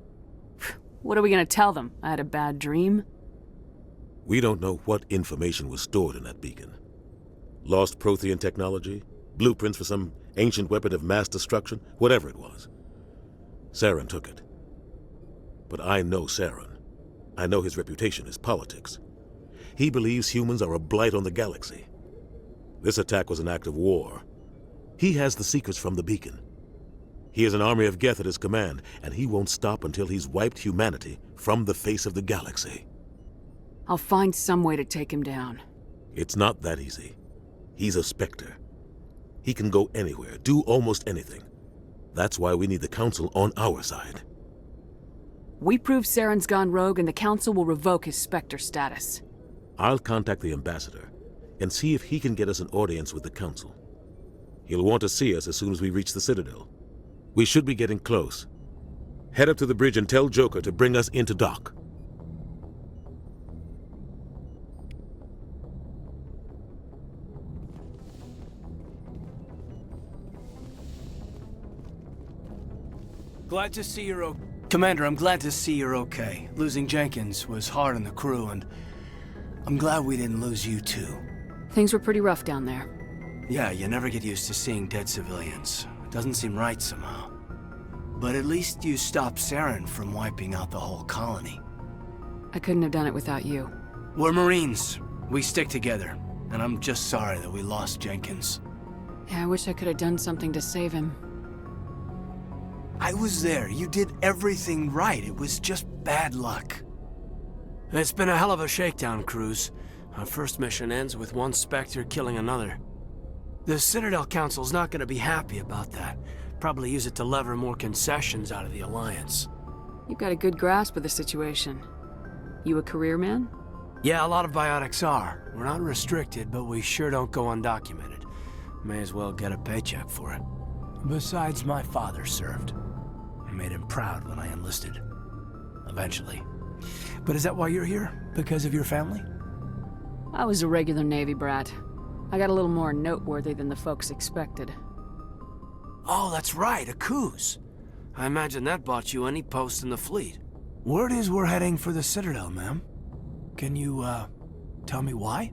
What are we gonna tell them? I had a bad dream? We don't know what information was stored in that beacon. Lost Prothean technology? Blueprints for some ancient weapon of mass destruction? Whatever it was. Saren took it. But I know Saren. I know his reputation is politics. He believes humans are a blight on the galaxy. This attack was an act of war. He has the secrets from the beacon. He has an army of Geth at his command, and he won't stop until he's wiped humanity from the face of the galaxy. I'll find some way to take him down. It's not that easy. He's a Spectre. He can go anywhere, do almost anything. That's why we need the Council on our side. We prove Saren's gone rogue and the Council will revoke his Spectre status. I'll contact the Ambassador and see if he can get us an audience with the Council. He'll want to see us as soon as we reach the Citadel. We should be getting close. Head up to the bridge and tell Joker to bring us into dock. Glad to see you're okay. Commander, I'm glad to see you're okay. Losing Jenkins was hard on the crew, and I'm glad we didn't lose you too. Things were pretty rough down there. Yeah, you never get used to seeing dead civilians. It doesn't seem right somehow. But at least you stopped Saren from wiping out the whole colony. I couldn't have done it without you. We're Marines. We stick together. And I'm just sorry that we lost Jenkins. Yeah, I wish I could have done something to save him. I was there. You did everything right. It was just bad luck. It's been a hell of a shakedown, Cruz. Our first mission ends with one Spectre killing another. The Citadel Council's not gonna be happy about that. Probably use it to lever more concessions out of the Alliance. You've got a good grasp of the situation. You a career man? Yeah, a lot of biotics are. We're not restricted, but we sure don't go undocumented. May as well get a paycheck for it. Besides, my father served. I made him proud when I enlisted. Eventually. But is that why you're here? Because of your family? I was a regular Navy brat. I got a little more noteworthy than the folks expected. Oh, that's right, a Coos. I imagine that bought you any post in the fleet. Word is we're heading for the Citadel, ma'am. Can you, tell me why?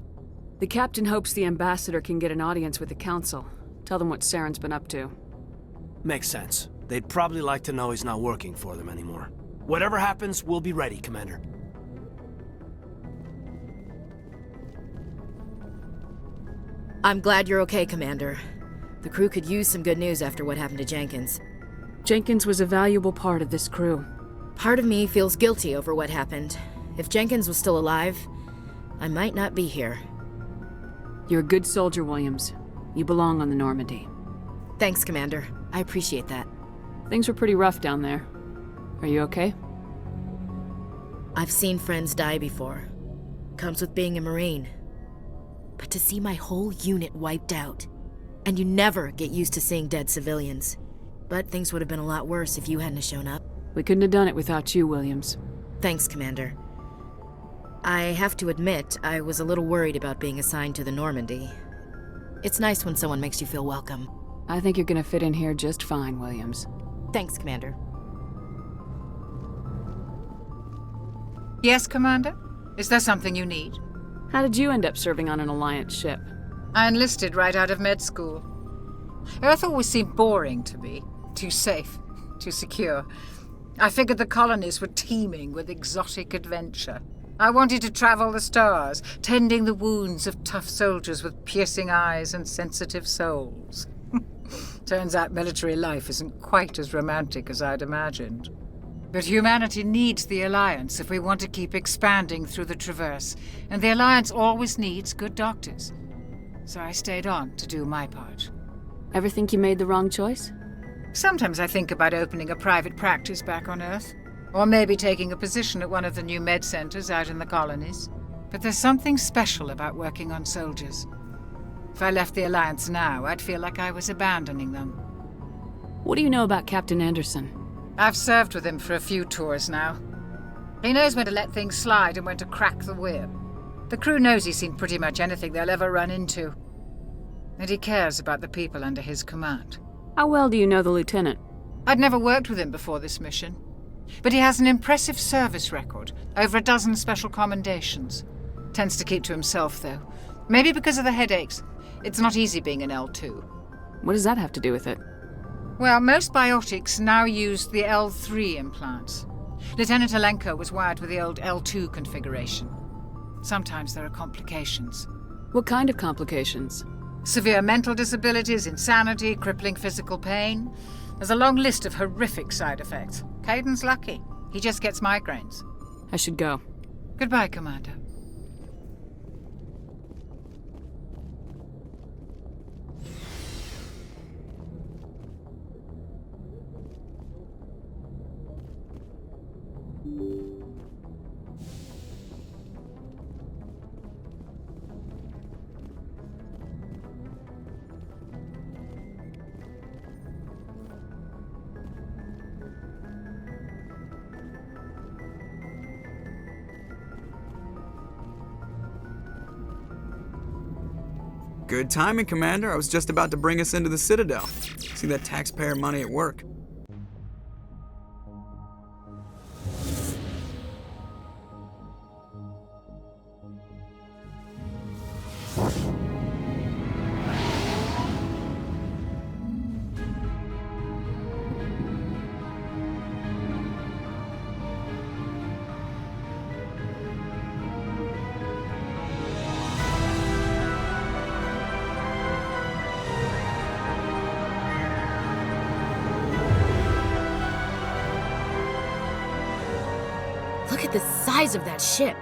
The captain hopes the ambassador can get an audience with the council. Tell them what Saren's been up to. Makes sense. They'd probably like to know he's not working for them anymore. Whatever happens, we'll be ready, Commander. I'm glad you're okay, Commander. The crew could use some good news after what happened to Jenkins. Jenkins was a valuable part of this crew. Part of me feels guilty over what happened. If Jenkins was still alive, I might not be here. You're a good soldier, Williams. You belong on the Normandy. Thanks, Commander. I appreciate that. Things were pretty rough down there. Are you okay? I've seen friends die before. Comes with being a Marine. But to see my whole unit wiped out, and you never get used to seeing dead civilians. But things would have been a lot worse if you hadn't shown up. We couldn't have done it without you, Williams. Thanks, Commander. I have to admit, I was a little worried about being assigned to the Normandy. It's nice when someone makes you feel welcome. I think you're gonna fit in here just fine, Williams. Thanks, Commander. Yes, Commander? Is there something you need? How did you end up serving on an Alliance ship? I enlisted right out of med school. Earth always seemed boring to me. Too safe, too secure. I figured the colonies were teeming with exotic adventure. I wanted to travel the stars, tending the wounds of tough soldiers with piercing eyes and sensitive souls. Turns out military life isn't quite as romantic as I'd imagined. But humanity needs the Alliance if we want to keep expanding through the Traverse, and the Alliance always needs good doctors. So I stayed on to do my part. Ever think you made the wrong choice? Sometimes I think about opening a private practice back on Earth, or maybe taking a position at one of the new med centers out in the colonies. But there's something special about working on soldiers. If I left the Alliance now, I'd feel like I was abandoning them. What do you know about Captain Anderson? I've served with him for a few tours now. He knows when to let things slide and when to crack the whip. The crew knows he's seen pretty much anything they'll ever run into. And he cares about the people under his command. How well do you know the lieutenant? I'd never worked with him before this mission. But he has an impressive service record, over a dozen special commendations. Tends to keep to himself, though. Maybe because of the headaches. It's not easy being an L2. What does that have to do with it? Well, most biotics now use the L3 implants. Lieutenant Alenko was wired with the old L2 configuration. Sometimes there are complications. What kind of complications? Severe mental disabilities, insanity, crippling physical pain. There's a long list of horrific side effects. Caden's lucky. He just gets migraines. I should go. Goodbye, Commander. Good timing, Commander. I was just about to bring us into the Citadel. See that taxpayer money at work. Look at the size of that ship.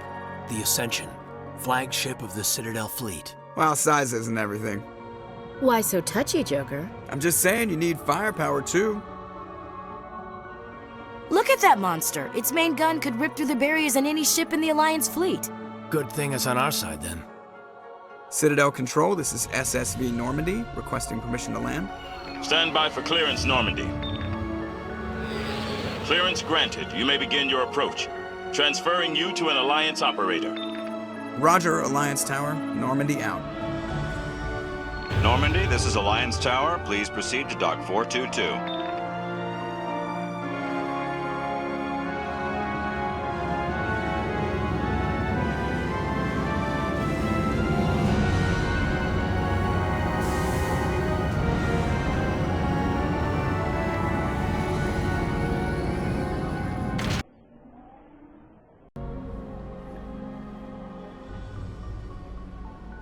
The Ascension, flagship of the Citadel fleet. Well, size isn't everything. Why so touchy, Joker? I'm just saying you need firepower, too. Look at that monster. Its main gun could rip through the barriers in any ship in the Alliance fleet. Good thing it's on our side, then. Citadel Control, this is SSV Normandy, requesting permission to land. Stand by for clearance, Normandy. Clearance granted. You may begin your approach. Transferring you to an Alliance operator. Roger, Alliance Tower. Normandy out. Normandy, this is Alliance Tower. Please proceed to Dock 422.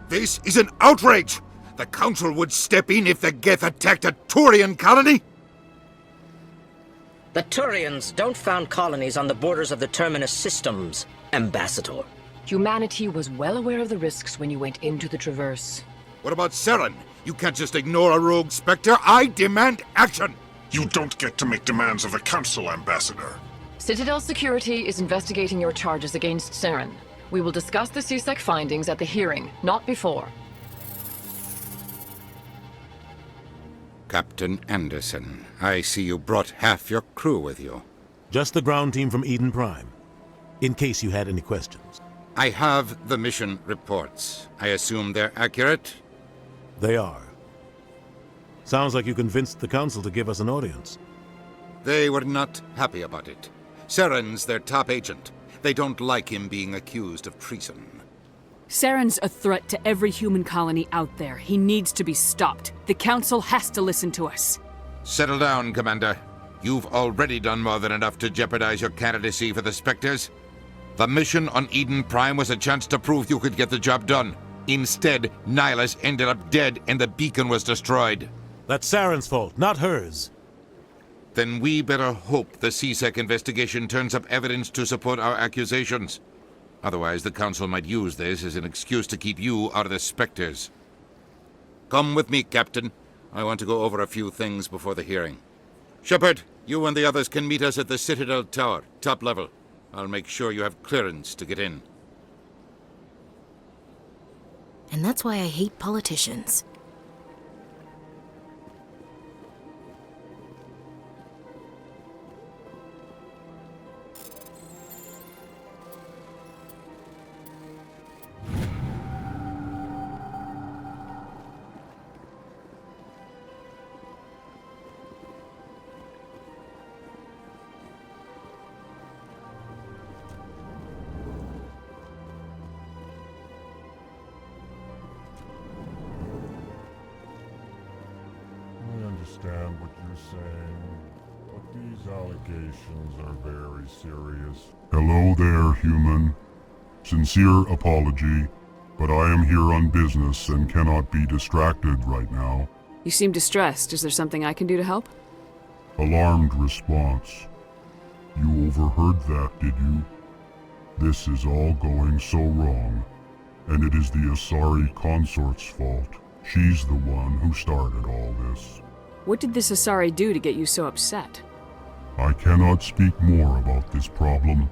This is an outrage! The Council would step in if the Geth attacked a Turian colony? The Turians don't found colonies on the borders of the Terminus systems, Ambassador. Humanity was well aware of the risks when you went into the Traverse. What about Saren? You can't just ignore a rogue Spectre. I demand action! You don't get to make demands of the Council, Ambassador. Citadel Security is investigating your charges against Saren. We will discuss the CSEC findings at the hearing, not before. Captain Anderson, I see you brought half your crew with you. Just the ground team from Eden Prime, in case you had any questions. I have the mission reports. I assume they're accurate? They are. Sounds like you convinced the Council to give us an audience. They were not happy about it. Saren's their top agent. They don't like him being accused of treason. Saren's a threat to every human colony out there. He needs to be stopped. The Council has to listen to us. Settle down, Commander. You've already done more than enough to jeopardize your candidacy for the Spectres. The mission on Eden Prime was a chance to prove you could get the job done. Instead, Nihlus ended up dead and the beacon was destroyed. That's Saren's fault, not hers. Then we better hope the CSEC investigation turns up evidence to support our accusations. Otherwise, the Council might use this as an excuse to keep you out of the Spectres. Come with me, Captain. I want to go over a few things before the hearing. Shepard, you and the others can meet us at the Citadel Tower, top level. I'll make sure you have clearance to get in. And that's why I hate politicians. Understand what you're saying, but these allegations are very serious. Hello there, human. Sincere apology, but I am here on business and cannot be distracted right now. You seem distressed. Is there something I can do to help? Alarmed response. You overheard that, did you? This is all going so wrong, and it is the Asari consort's fault. She's the one who started all this. What did this Asari do to get you so upset? I cannot speak more about this problem.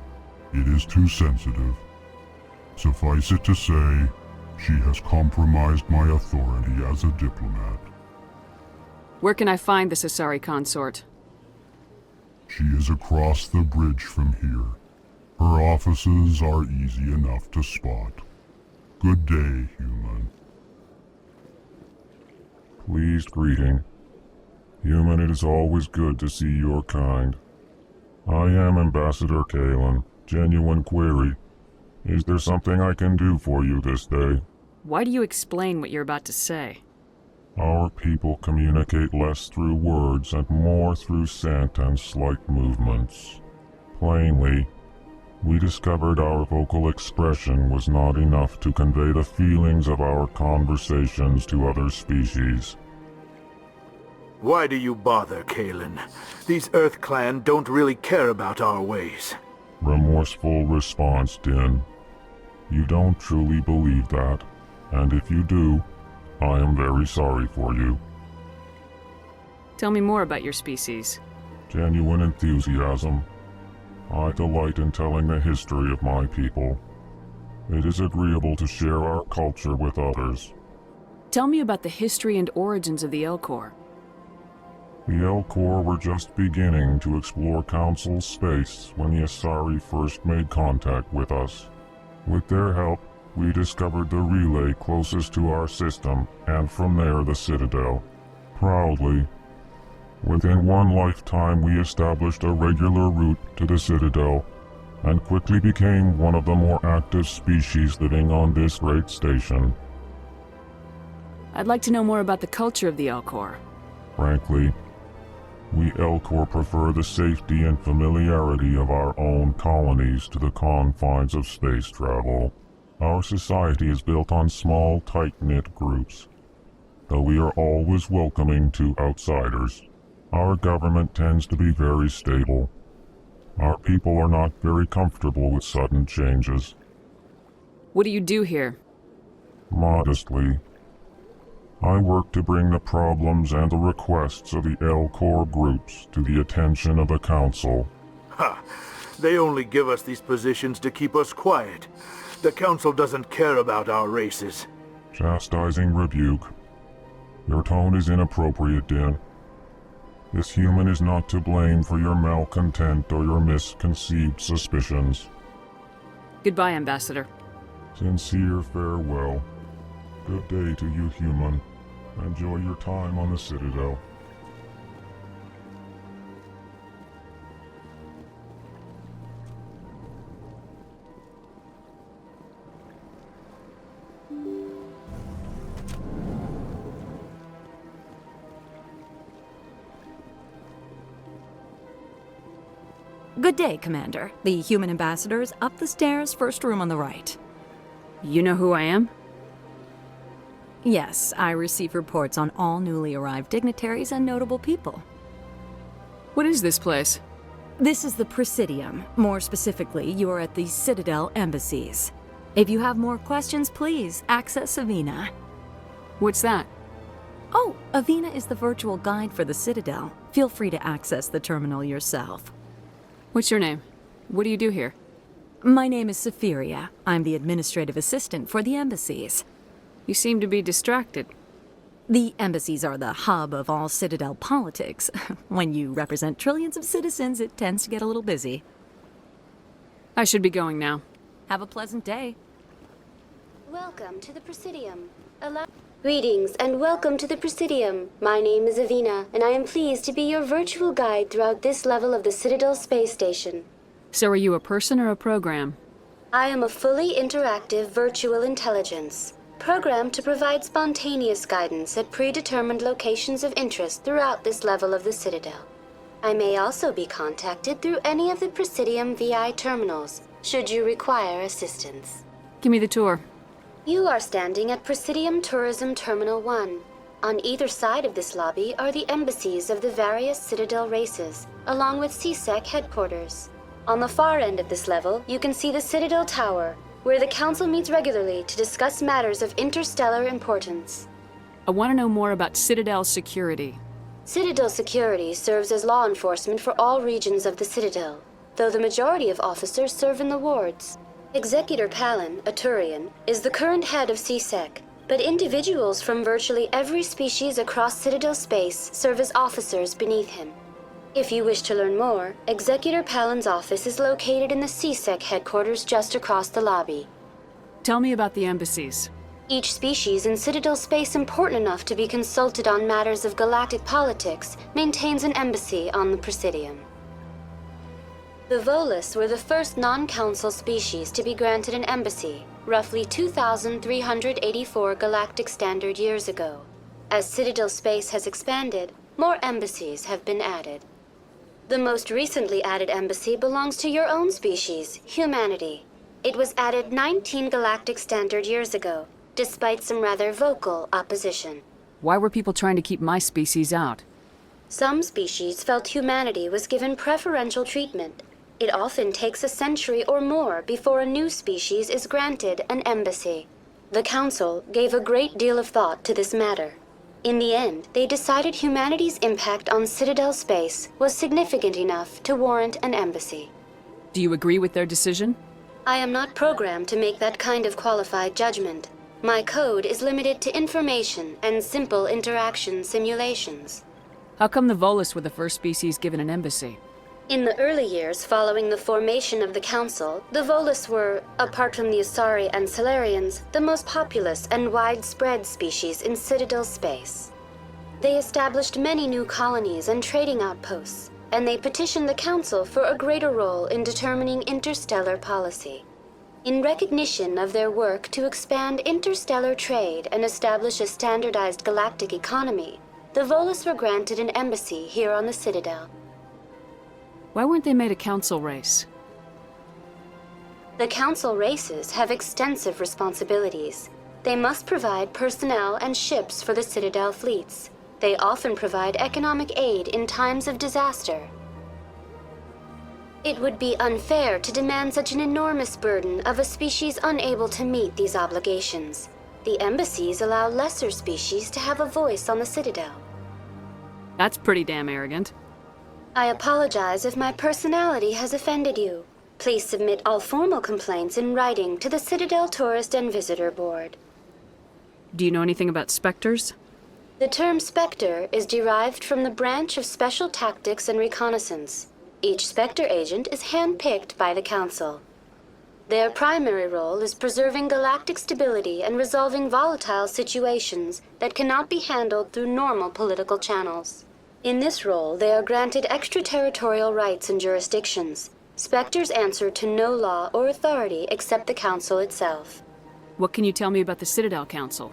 It is too sensitive. Suffice it to say, she has compromised my authority as a diplomat. Where can I find this Asari consort? She is across the bridge from here. Her offices are easy enough to spot. Good day, human. Pleased greeting. Human, it is always good to see your kind. I am Ambassador Kalen. Genuine query. Is there something I can do for you this day? Why do you explain what you're about to say? Our people communicate less through words and more through scent and slight movements. Plainly, we discovered our vocal expression was not enough to convey the feelings of our conversations to other species. Why do you bother, Kalen? These Earth Clan don't really care about our ways. Remorseful response, Din. You don't truly believe that, and if you do, I am very sorry for you. Tell me more about your species. Genuine enthusiasm. I delight in telling the history of my people. It is agreeable to share our culture with others. Tell me about the history and origins of the Elcor. The Elcor were just beginning to explore Council space when the Asari first made contact with us. With their help, we discovered the relay closest to our system, and from there the Citadel. Proudly, within one lifetime we established a regular route to the Citadel, and quickly became one of the more active species living on this great station. I'd like to know more about the culture of the Elcor. Frankly, we Elcor prefer the safety and familiarity of our own colonies to the confines of space travel. Our society is built on small, tight-knit groups, though we are always welcoming to outsiders. Our government tends to be very stable. Our people are not very comfortable with sudden changes. What do you do here? Modestly, I work to bring the problems and the requests of the Elcor groups to the attention of the Council. Ha! They only give us these positions to keep us quiet. The Council doesn't care about our races. Chastising rebuke. Your tone is inappropriate, Din. This human is not to blame for your malcontent or your misconceived suspicions. Goodbye, Ambassador. Sincere farewell. Good day to you, human. Enjoy your time on the Citadel. Good day, Commander. The human ambassador is up the stairs, first room on the right. You know who I am? Yes, I receive reports on all newly arrived dignitaries and notable people. What is this place? This is the Presidium. More specifically, you are at the Citadel embassies. If you have more questions, please access Avina. What's that? Oh, Avina is the virtual guide for the Citadel. Feel free to access the terminal yourself. What's your name? What do you do here? My name is Safiria. I'm the administrative assistant for the embassies. You seem to be distracted. The embassies are the hub of all Citadel politics. When you represent trillions of citizens, it tends to get a little busy. I should be going now. Have a pleasant day. Welcome to the Presidium. Greetings and welcome to the Presidium. My name is Avina, and I am pleased to be your virtual guide throughout this level of the Citadel space station. So are you a person or a program? I am a fully interactive virtual intelligence, programmed to provide spontaneous guidance at predetermined locations of interest throughout this level of the Citadel. I may also be contacted through any of the Presidium VI terminals, should you require assistance. Give me the tour. You are standing at Presidium Tourism Terminal 1. On either side of this lobby are the embassies of the various Citadel races, along with CSEC headquarters. On the far end of this level, you can see the Citadel Tower, where the Council meets regularly to discuss matters of interstellar importance. I want to know more about Citadel security. Citadel security serves as law enforcement for all regions of the Citadel, though the majority of officers serve in the wards. Executor Palin, a Turian, is the current head of CSEC, but individuals from virtually every species across Citadel space serve as officers beneath him. If you wish to learn more, Executor Palin's office is located in the CSEC headquarters just across the lobby. Tell me about the embassies. Each species in Citadel space important enough to be consulted on matters of galactic politics maintains an embassy on the Presidium. The Volus were the first non-council species to be granted an embassy, roughly 2,384 galactic standard years ago. As Citadel space has expanded, more embassies have been added. The most recently added embassy belongs to your own species, humanity. It was added 19 galactic standard years ago, despite some rather vocal opposition. Why were people trying to keep my species out? Some species felt humanity was given preferential treatment. It often takes a century or more before a new species is granted an embassy. The Council gave a great deal of thought to this matter. In the end, they decided humanity's impact on Citadel space was significant enough to warrant an embassy. Do you agree with their decision? I am not programmed to make that kind of qualified judgment. My code is limited to information and simple interaction simulations. How come the Volus were the first species given an embassy? In the early years following the formation of the Council, the Volus were, apart from the Asari and Salarians, the most populous and widespread species in Citadel space. They established many new colonies and trading outposts, and they petitioned the Council for a greater role in determining interstellar policy. In recognition of their work to expand interstellar trade and establish a standardized galactic economy, the Volus were granted an embassy here on the Citadel. Why weren't they made a council race? The council races have extensive responsibilities. They must provide personnel and ships for the Citadel fleets. They often provide economic aid in times of disaster. It would be unfair to demand such an enormous burden of a species unable to meet these obligations. The embassies allow lesser species to have a voice on the Citadel. That's pretty damn arrogant. I apologize if my personality has offended you. Please submit all formal complaints in writing to the Citadel Tourist and Visitor Board. Do you know anything about specters? The term Spectre is derived from the branch of Special Tactics and Reconnaissance. Each Spectre agent is hand-picked by the Council. Their primary role is preserving galactic stability and resolving volatile situations that cannot be handled through normal political channels. In this role, they are granted extraterritorial rights and jurisdictions. Spectres answer to no law or authority except the Council itself. What can you tell me about the Citadel Council?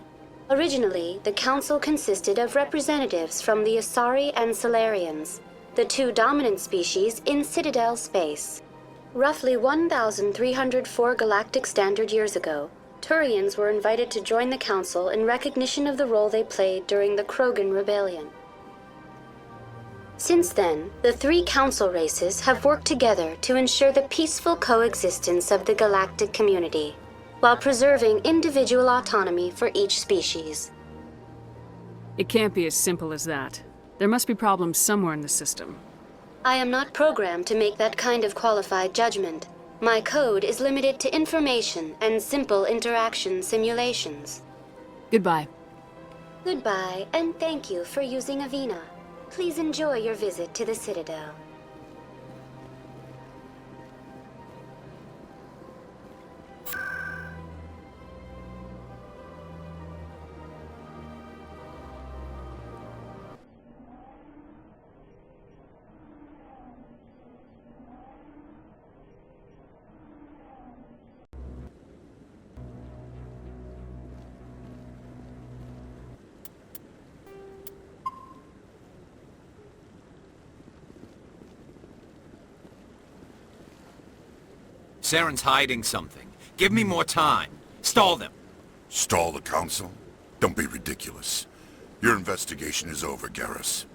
Originally, the Council consisted of representatives from the Asari and Salarians. the two dominant species in Citadel space. Roughly 1,304 galactic standard years ago, Turians were invited to join the Council in recognition of the role they played during the Krogan Rebellion. Since then, the three Council races have worked together to ensure the peaceful coexistence of the galactic community, while preserving individual autonomy for each species. It can't be as simple as that. There must be problems somewhere in the system. I am not programmed to make that kind of qualified judgment. My code is limited to information and simple interaction simulations. Goodbye. Goodbye, and thank you for using Udina. Please enjoy your visit to the Citadel. Saren's hiding something. Give me more time. Stall them. Stall the Council? Don't be ridiculous. Your investigation is over, Garrus.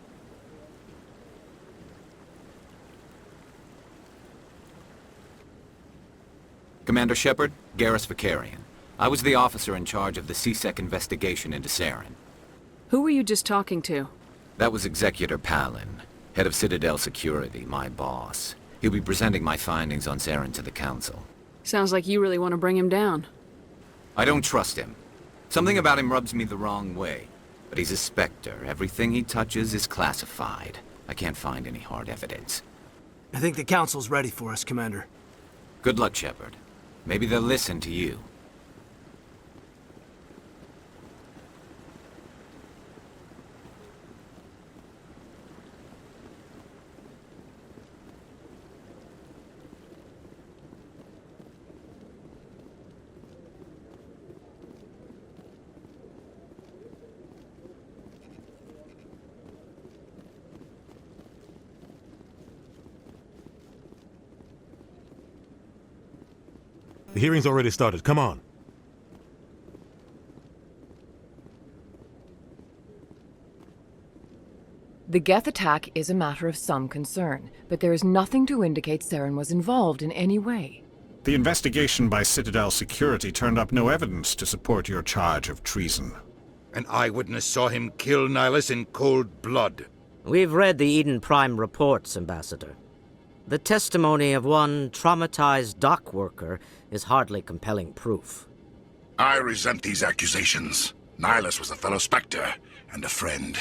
Commander Shepard, Garrus Vakarian. I was the officer in charge of the CSEC investigation into Saren. Who were you just talking to? That was Executor Palin, head of Citadel Security, my boss. He'll be presenting my findings on Saren to the Council. Sounds like you really want to bring him down. I don't trust him. Something about him rubs me the wrong way. But he's a Spectre. Everything he touches is classified. I can't find any hard evidence. I think the Council's ready for us, Commander. Good luck, Shepard. Maybe they'll listen to you. The hearing's already started. Come on. The Geth attack is a matter of some concern, but there is nothing to indicate Saren was involved in any way. The investigation by Citadel Security turned up no evidence to support your charge of treason. An eyewitness saw him kill Nihlus in cold blood. We've read the Eden Prime reports, Ambassador. The testimony of one traumatized dock worker is hardly compelling proof. I resent these accusations. Nihlus was a fellow Spectre and a friend.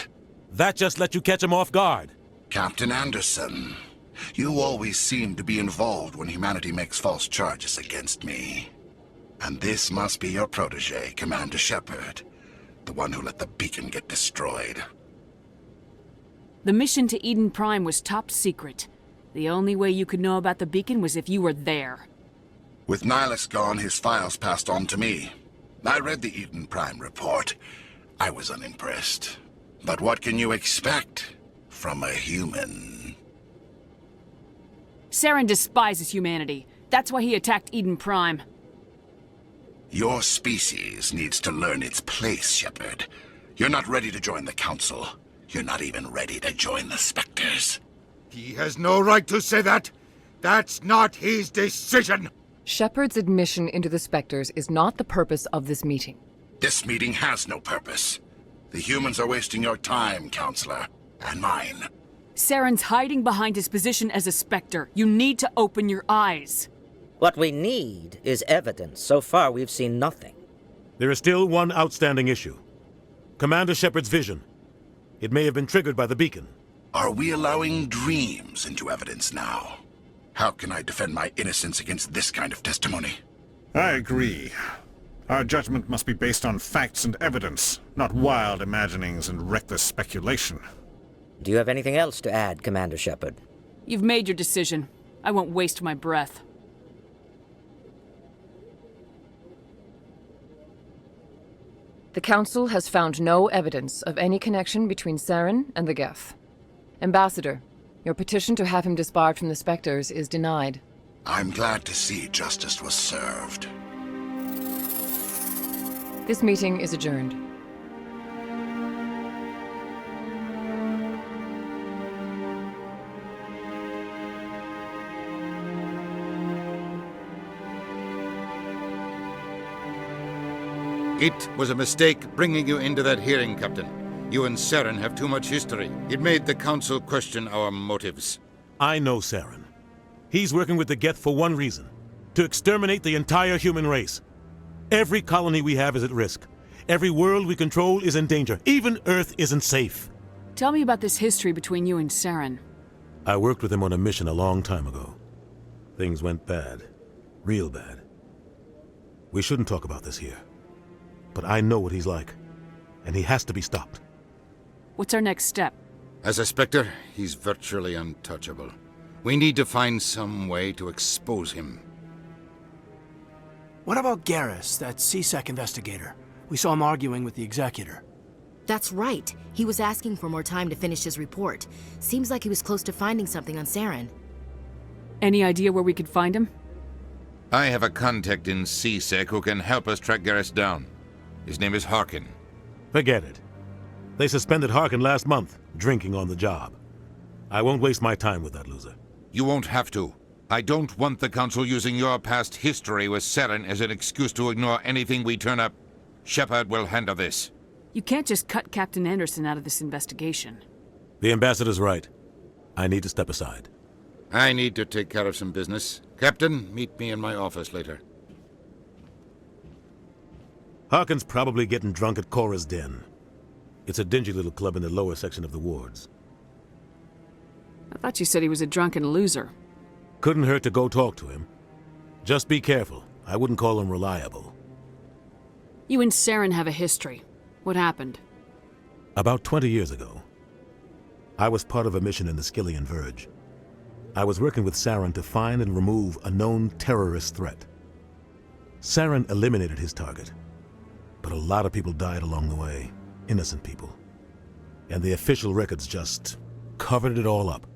That just let you catch him off guard. Captain Anderson, you always seem to be involved when humanity makes false charges against me. And this must be your protege, Commander Shepard, the one who let the beacon get destroyed. The mission to Eden Prime was top secret. The only way you could know about the beacon was if you were there. With Nihlus gone, his files passed on to me. I read the Eden Prime report. I was unimpressed. But what can you expect from a human? Saren despises humanity. That's why he attacked Eden Prime. Your species needs to learn its place, Shepard. You're not ready to join the Council. You're not even ready to join the Spectres. He has no right to say that. That's not his decision. Shepard's admission into the Spectres is not the purpose of this meeting. This meeting has no purpose. The humans are wasting your time, Counselor, and mine. Saren's hiding behind his position as a Spectre. You need to open your eyes. What we need is evidence. So far, we've seen nothing. There is still one outstanding issue. Commander Shepard's vision. It may have been triggered by the beacon. Are we allowing dreams into evidence now? How can I defend my innocence against this kind of testimony? I agree. Our judgment must be based on facts and evidence, not wild imaginings and reckless speculation. Do you have anything else to add, Commander Shepard? You've made your decision. I won't waste my breath. The Council has found no evidence of any connection between Saren and the Geth. Ambassador, Your petition to have him disbarred from the Spectres is denied. I'm glad to see justice was served. This meeting is adjourned. It was a mistake bringing you into that hearing, Captain. You and Saren have too much history. It made the Council question our motives. I know Saren. He's working with the Geth for one reason: to exterminate the entire human race. Every colony we have is at risk. Every world we control is in danger. Even Earth isn't safe. Tell me about this history between you and Saren. I worked with him on a mission a long time ago. Things went bad. Real bad. We shouldn't talk about this here. But I know what he's like, and he has to be stopped. What's our next step? As a Spectre, he's virtually untouchable. We need to find some way to expose him. What about Garrus, that CSEC investigator? We saw him arguing with the Executor. That's right. He was asking for more time to finish his report. Seems like he was close to finding something on Saren. Any idea where we could find him? I have a contact in CSEC who can help us track Garrus down. His name is Harkin. Forget it. They suspended Harkin last month, drinking on the job. I won't waste my time with that loser. You won't have to. I don't want the Council using your past history with Saren as an excuse to ignore anything we turn up. Shepard will handle this. You can't just cut Captain Anderson out of this investigation. The Ambassador's right. I need to step aside. I need to take care of some business. Captain, meet me in my office later. Harkin's probably getting drunk at Cora's Den. It's a dingy little club in the lower section of the wards. I thought you said he was a drunken loser. Couldn't hurt to go talk to him. Just be careful. I wouldn't call him reliable. You and Saren have a history. What happened? About 20 years ago, I was part of a mission in the Skillian Verge. I was working with Saren to find and remove a known terrorist threat. Saren eliminated his target, but a lot of people died along the way. Innocent people. And the official records just covered it all up.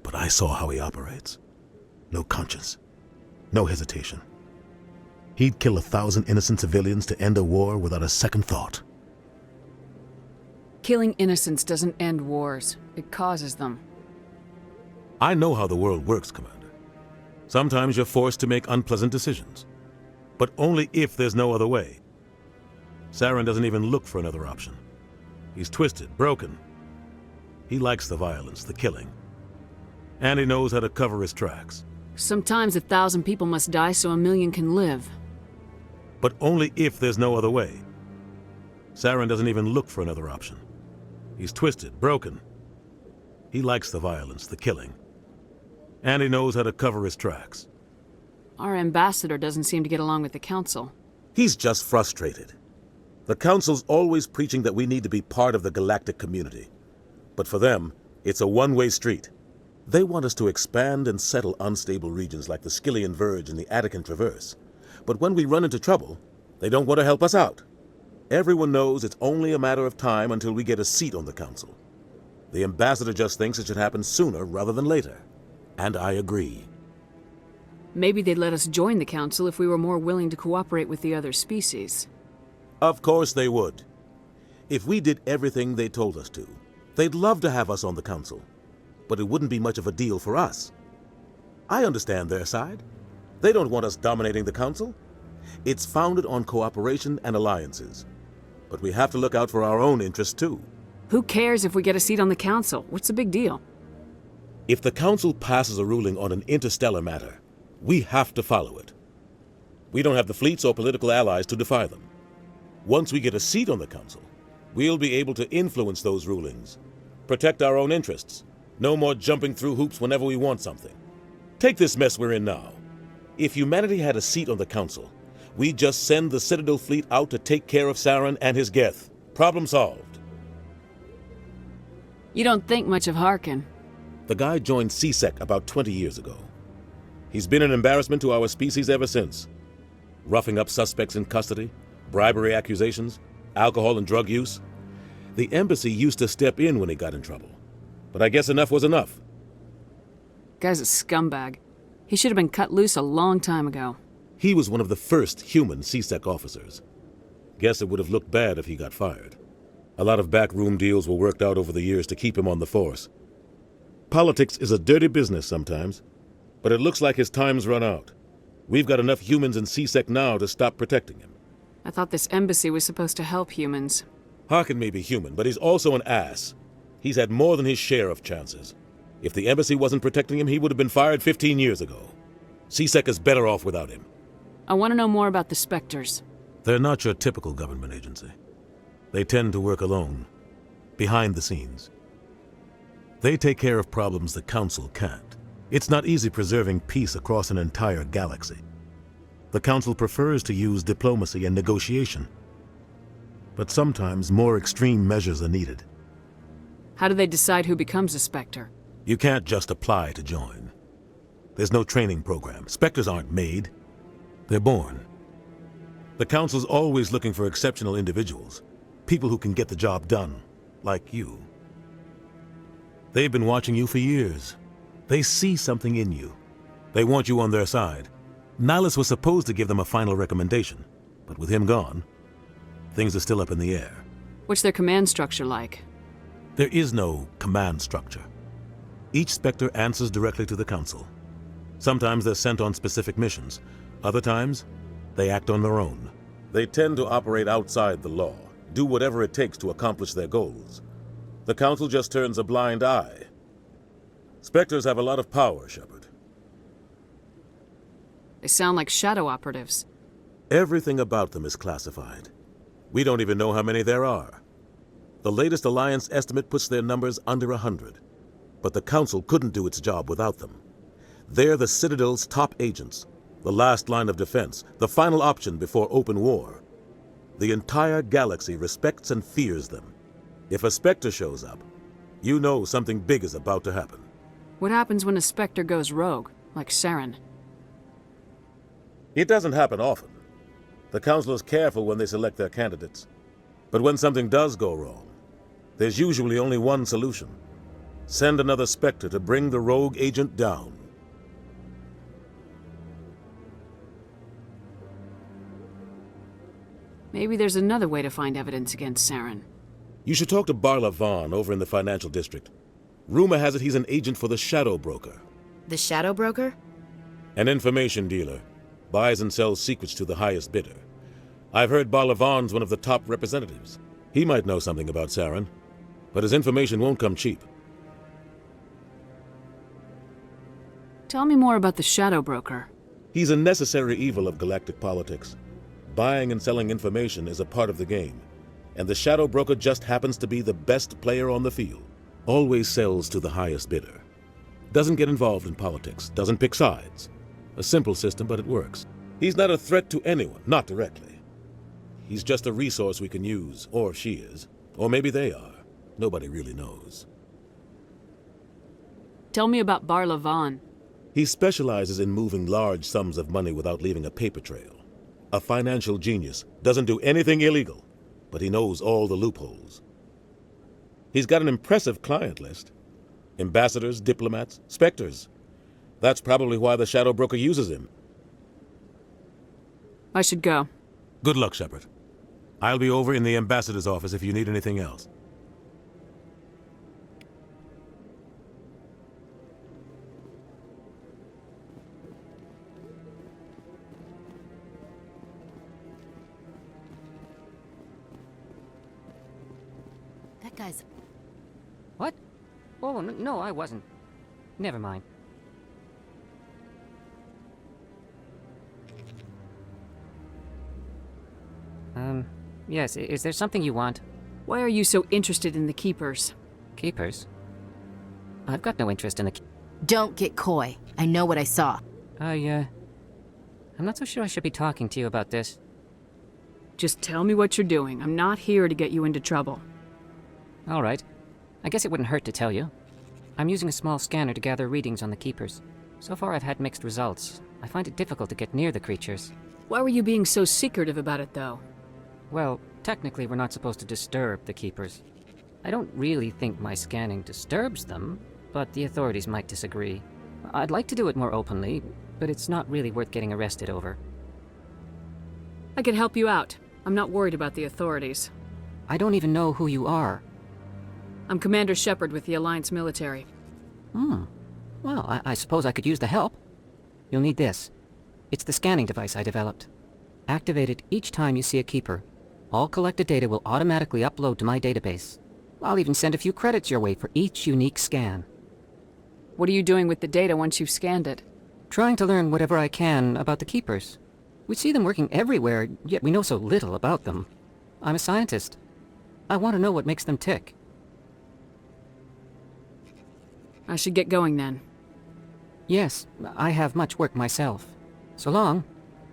But I saw how he operates. No conscience. No hesitation. He'd kill 1,000 innocent civilians to end a war without a second thought. Killing innocents doesn't end wars. It causes them. I know how the world works, Commander. Sometimes you're forced to make unpleasant decisions. But only if there's no other way. Saren doesn't even look for another option. He's twisted, broken. He likes the violence, the killing. And he knows how to cover his tracks. Sometimes 1,000 people must die so 1,000,000 can live. But only if there's no other way. Saren doesn't even look for another option. He's twisted, broken. He likes the violence, the killing. And he knows how to cover his tracks. Our ambassador doesn't seem to get along with the Council. He's just frustrated. The Council's always preaching that we need to be part of the galactic community. But for them, it's a one-way street. They want us to expand and settle unstable regions like the Skillian Verge and the Attican Traverse. But when we run into trouble, they don't want to help us out. Everyone knows it's only a matter of time until we get a seat on the Council. The Ambassador just thinks it should happen sooner rather than later. And I agree. Maybe they'd let us join the Council if we were more willing to cooperate with the other species. Of course they would. If we did everything they told us to, they'd love to have us on the Council. But it wouldn't be much of a deal for us. I understand their side. They don't want us dominating the Council. It's founded on cooperation and alliances. But we have to look out for our own interests too. Who cares if we get a seat on the Council? What's the big deal? If the Council passes a ruling on an interstellar matter, we have to follow it. We don't have the fleets or political allies to defy them. Once we get a seat on the Council, we'll be able to influence those rulings, protect our own interests. No more jumping through hoops whenever we want something. Take this mess we're in now. If humanity had a seat on the Council, we'd just send the Citadel fleet out to take care of Saren and his Geth. Problem solved. You don't think much of Harkin. The guy joined CSEC about 20 years ago. He's been an embarrassment to our species ever since. Roughing up suspects in custody, bribery accusations, alcohol and drug use. The embassy used to step in when he got in trouble. But I guess enough was enough. Guy's a scumbag. He should have been cut loose a long time ago. He was one of the first human C-Sec officers. Guess it would have looked bad if he got fired. A lot of backroom deals were worked out over the years to keep him on the force. Politics is a dirty business sometimes, but it looks like his time's run out. We've got enough humans in C-Sec now to stop protecting him. I thought this embassy was supposed to help humans. Harkin may be human, but he's also an ass. He's had more than his share of chances. If the embassy wasn't protecting him, he would have been fired 15 years ago. C-Sec is better off without him. I want to know more about the Spectres. They're not your typical government agency. They tend to work alone, behind the scenes. They take care of problems the Council can't. It's not easy preserving peace across an entire galaxy. The Council prefers to use diplomacy and negotiation. But sometimes more extreme measures are needed. How do they decide who becomes a Spectre? You can't just apply to join. There's no training program. Spectres aren't made. They're born. The Council's always looking for exceptional individuals. People who can get the job done, like you. They've been watching you for years. They see something in you. They want you on their side. Nihlus was supposed to give them a final recommendation, but with him gone, things are still up in the air. What's their command structure like? There is no command structure. Each Spectre answers directly to the Council. Sometimes they're sent on specific missions. Other times, they act on their own. They tend to operate outside the law, do whatever it takes to accomplish their goals. The Council just turns a blind eye. Spectres have a lot of power, Shepard. They sound like shadow operatives. Everything about them is classified. We don't even know how many there are. The latest Alliance estimate puts their numbers under 100. But the Council couldn't do its job without them. They're the Citadel's top agents, the last line of defense, the final option before open war. The entire galaxy respects and fears them. If a Spectre shows up, you know something big is about to happen. What happens when a Spectre goes rogue, like Saren? It doesn't happen often. The Council is careful when they select their candidates. But when something does go wrong, there's usually only one solution. Send another Spectre to bring the rogue agent down. Maybe there's another way to find evidence against Saren. You should talk to Barla Vaughn over in the financial district. Rumor has it he's an agent for the Shadow Broker. The Shadow Broker? An information dealer. Buys and sells secrets to the highest bidder. I've heard Barla Vaughn's one of the top representatives. He might know something about Saren, but his information won't come cheap. Tell me more about the Shadow Broker. He's a necessary evil of galactic politics. Buying and selling information is a part of the game, and the Shadow Broker just happens to be the best player on the field. Always sells to the highest bidder. Doesn't get involved in politics, doesn't pick sides. A simple system, but it works. He's not a threat to anyone, not directly. He's just a resource we can use, or she is. Or maybe they are. Nobody really knows. Tell me about Barla Vaughn. He specializes in moving large sums of money without leaving a paper trail. A financial genius, doesn't do anything illegal, but he knows all the loopholes. He's got an impressive client list. Ambassadors, diplomats, Spectres. That's probably why the Shadow Broker uses him. I should go. Good luck, Shepard. I'll be over in the ambassador's office if you need anything else. That guy's... What? Oh, no, I wasn't. Never mind. Yes, is there something you want? Why are you so interested in the Keepers? Keepers? I've got no interest in the... Don't get coy. I know what I saw. I'm not so sure I should be talking to you about this. Just tell me what you're doing. I'm not here to get you into trouble. All right. I guess it wouldn't hurt to tell you. I'm using a small scanner to gather readings on the Keepers. So far I've had mixed results. I find it difficult to get near the creatures. Why were you being so secretive about it, though? Well, technically we're not supposed to disturb the Keepers. I don't really think my scanning disturbs them, but the authorities might disagree. I'd like to do it more openly, but it's not really worth getting arrested over. I can help you out. I'm not worried about the authorities. I don't even know who you are. I'm Commander Shepard with the Alliance military. Well, I suppose I could use the help. You'll need this. It's the scanning device I developed. Activate it each time you see a keeper. All collected data will automatically upload to my database. I'll even send a few credits your way for each unique scan. What are you doing with the data once you've scanned it? Trying to learn whatever I can about the keepers. We see them working everywhere, yet we know so little about them. I'm a scientist. I want to know what makes them tick. I should get going then. Yes, I have much work myself. So long,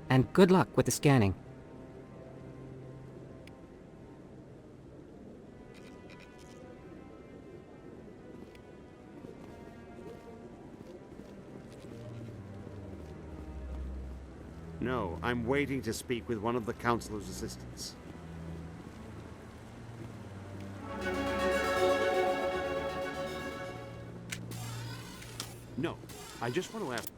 and good luck with the scanning. No, I'm waiting to speak with one of the Councilor's assistants. No, I just want to ask...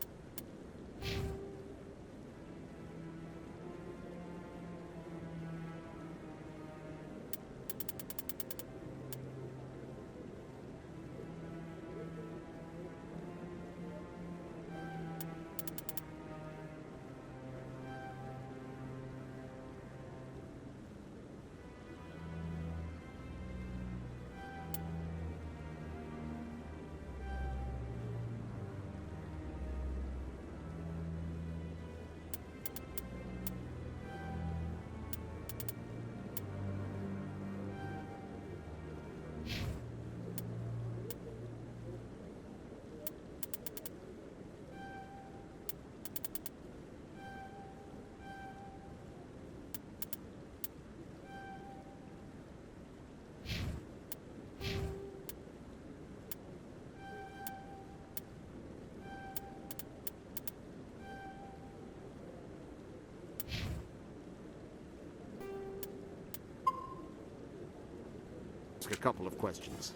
a couple of questions.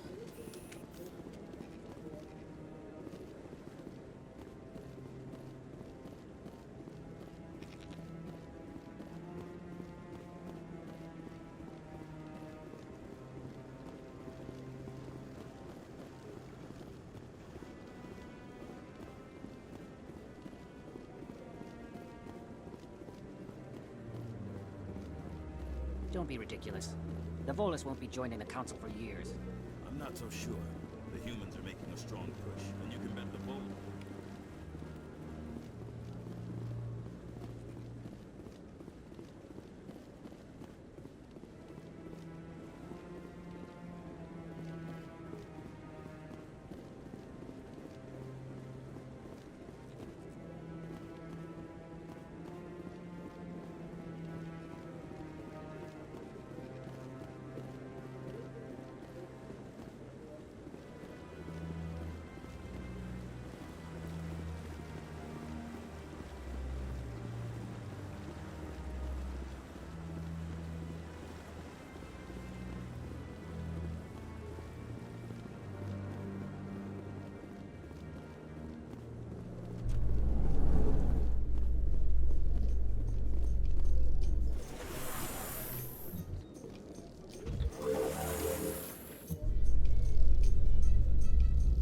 Don't be ridiculous. The Volus won't be joining the Council for years. I'm not so sure. The humans are making a strong push, and you can bet the Volus...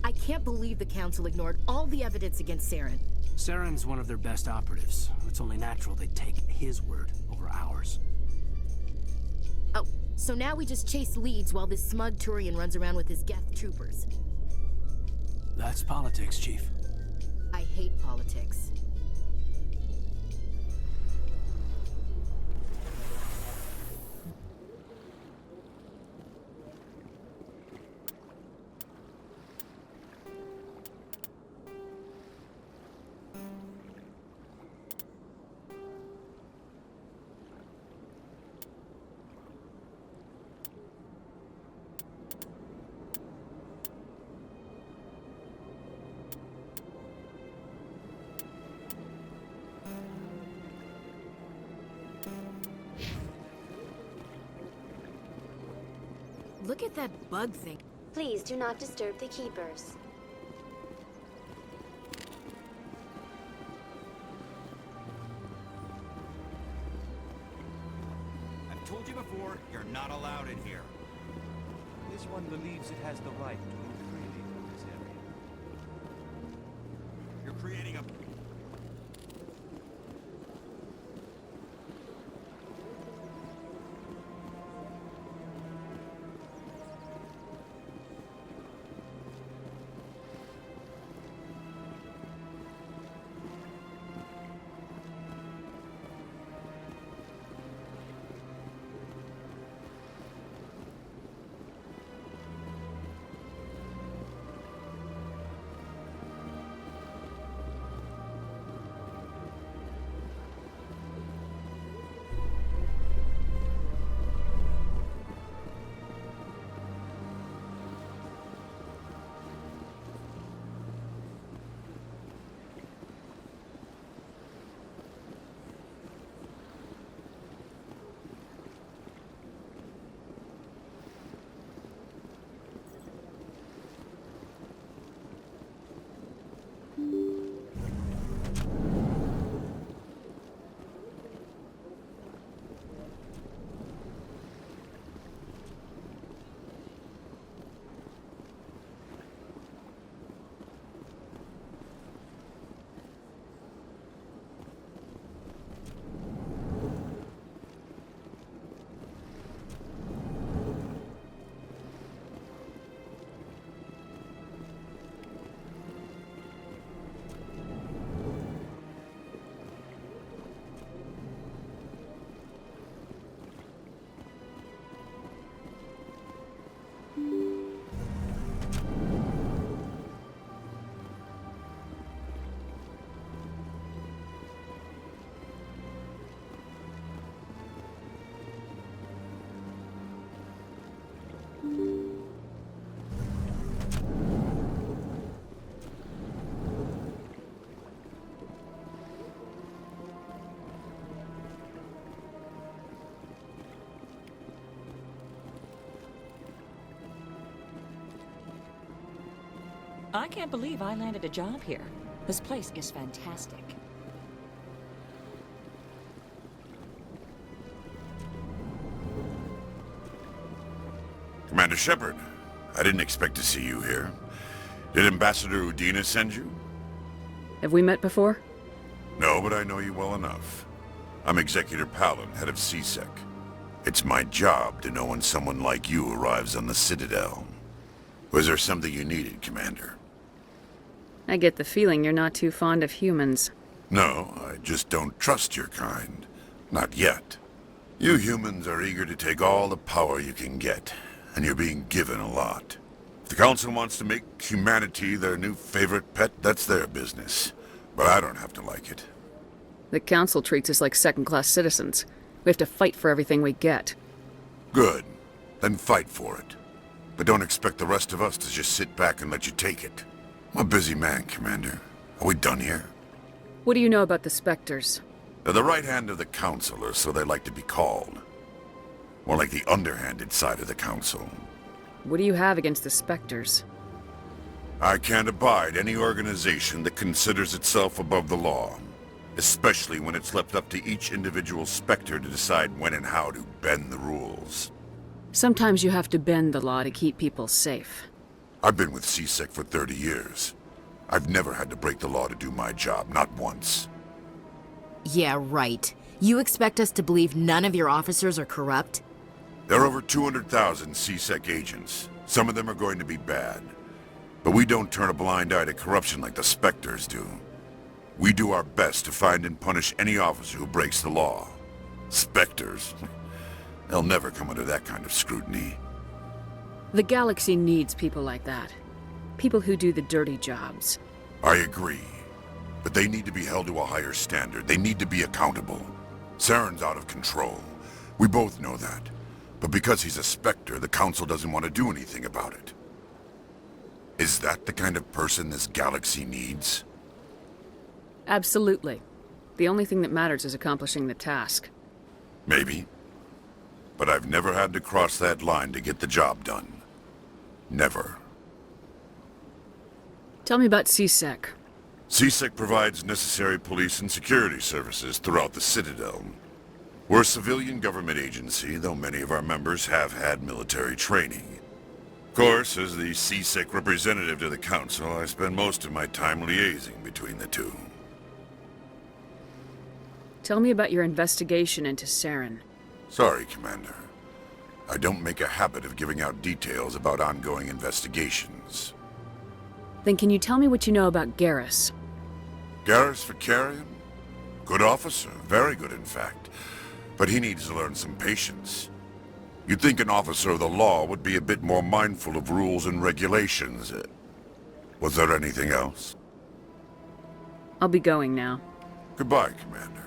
I can't believe the Council ignored all the evidence against Saren. Saren's one of their best operatives. It's only natural they'd take his word over ours. Oh, so now we just chase leads while this smug Turian runs around with his Geth troopers. That's politics, Chief. I hate politics. Look at that bug thing. Please do not disturb the keepers. you before, you're not allowed in here. This one believes it has the right to move freely through this area. You're creating a... I can't believe I landed a job here. This place is fantastic. Commander Shepard, I didn't expect to see you here. Did Ambassador Udina send you? Have we met before? No, but I know you well enough. I'm Executor Palin, head of CSEC. It's my job to know when someone like you arrives on the Citadel. Was there something you needed, Commander? I get the feeling you're not too fond of humans. No, I just don't trust your kind. Not yet. You humans are eager to take all the power you can get, and you're being given a lot. If the Council wants to make humanity their new favorite pet, that's their business. But I don't have to like it. The Council treats us like second-class citizens. We have to fight for everything we get. Good. Then fight for it. But don't expect the rest of us to just sit back and let you take it. I'm a busy man, Commander. Are we done here? What do you know about the Spectres? They're the right hand of the Council, or so they like to be called. More like the underhanded side of the Council. What do you have against the Spectres? I can't abide any organization that considers itself above the law. Especially when it's left up to each individual Spectre to decide when and how to bend the rules. Sometimes you have to bend the law to keep people safe. I've been with CSEC for 30 years. I've never had to break the law to do my job, not once. Yeah, right. You expect us to believe none of your officers are corrupt? There are over 200,000 CSEC agents. Some of them are going to be bad. But we don't turn a blind eye to corruption like the Spectres do. We do our best to find and punish any officer who breaks the law. Spectres? They'll never come under that kind of scrutiny. The galaxy needs people like that. People who do the dirty jobs. I agree. But they need to be held to a higher standard. They need to be accountable. Saren's out of control. We both know that. But because he's a Spectre, the Council doesn't want to do anything about it. Is that the kind of person this galaxy needs? Absolutely. The only thing that matters is accomplishing the task. Maybe. But I've never had to cross that line to get the job done. Never. Tell me about CSEC. CSEC provides necessary police and security services throughout the Citadel. We're a civilian government agency, though many of our members have had military training. Of course, as the CSEC representative to the Council, I spend most of my time liaising between the two. Tell me about your investigation into Saren. Sorry, Commander. I don't make a habit of giving out details about ongoing investigations. Then can you tell me what you know about Garrus? Garrus Vakarian? Good officer, very good in fact. But he needs to learn some patience. You'd think an officer of the law would be a bit more mindful of rules and regulations. Was there anything else? I'll be going now. Goodbye, Commander.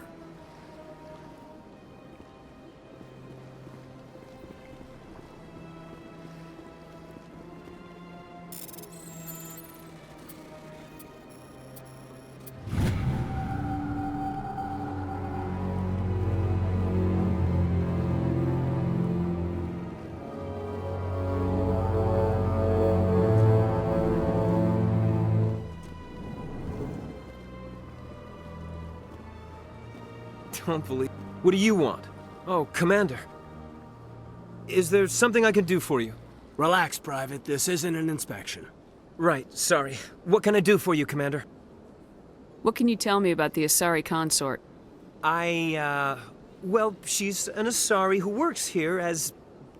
Don't believe... What do you want? Oh, Commander. Is there something I can do for you? Relax, Private. This isn't an inspection. Right, sorry. What can I do for you, Commander? What can you tell me about the Asari consort? Well, she's an Asari who works here as...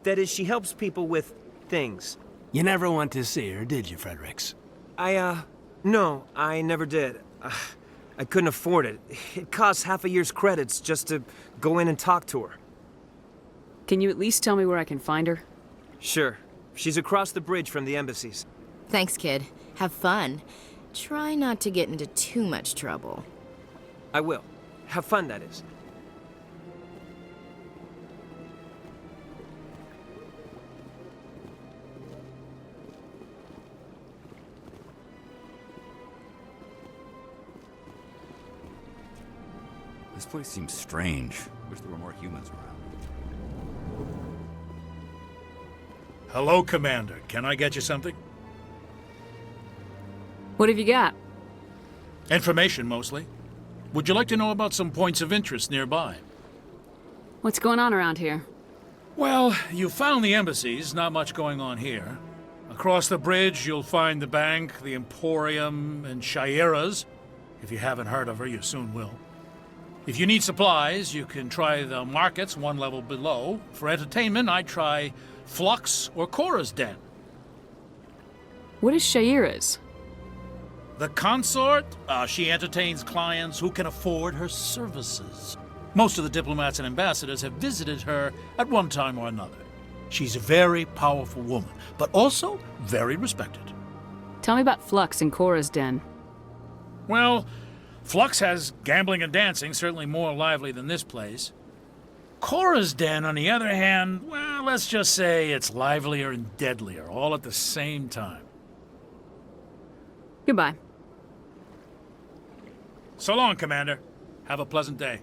That is, she helps people with things. You never went to see her, did you, Fredericks? No, I never did. I couldn't afford it. It costs half a year's credits just to go in and talk to her. Can you at least tell me where I can find her? Sure. She's across the bridge from the embassies. Thanks, kid. Have fun. Try not to get into too much trouble. I will. Have fun, that is. This place seems strange. Wish there were more humans around. Hello, Commander. Can I get you something? What have you got? Information, mostly. Would you like to know about some points of interest nearby? What's going on around here? Well, you found the embassies. Not much going on here. Across the bridge, you'll find the bank, the Emporium, and Shaira's. If you haven't heard of her, you soon will. If you need supplies, you can try the markets one level below. For entertainment, I'd try Flux or Cora's Den. What is Shaira's? The consort? She entertains clients who can afford her services. Most of the diplomats and ambassadors have visited her at one time or another. She's a very powerful woman, but also very respected. Tell me about Flux and Cora's Den. Well, Flux has gambling and dancing, certainly more lively than this place. Cora's Den, on the other hand, well, let's just say it's livelier and deadlier, all at the same time. Goodbye. So long, Commander. Have a pleasant day.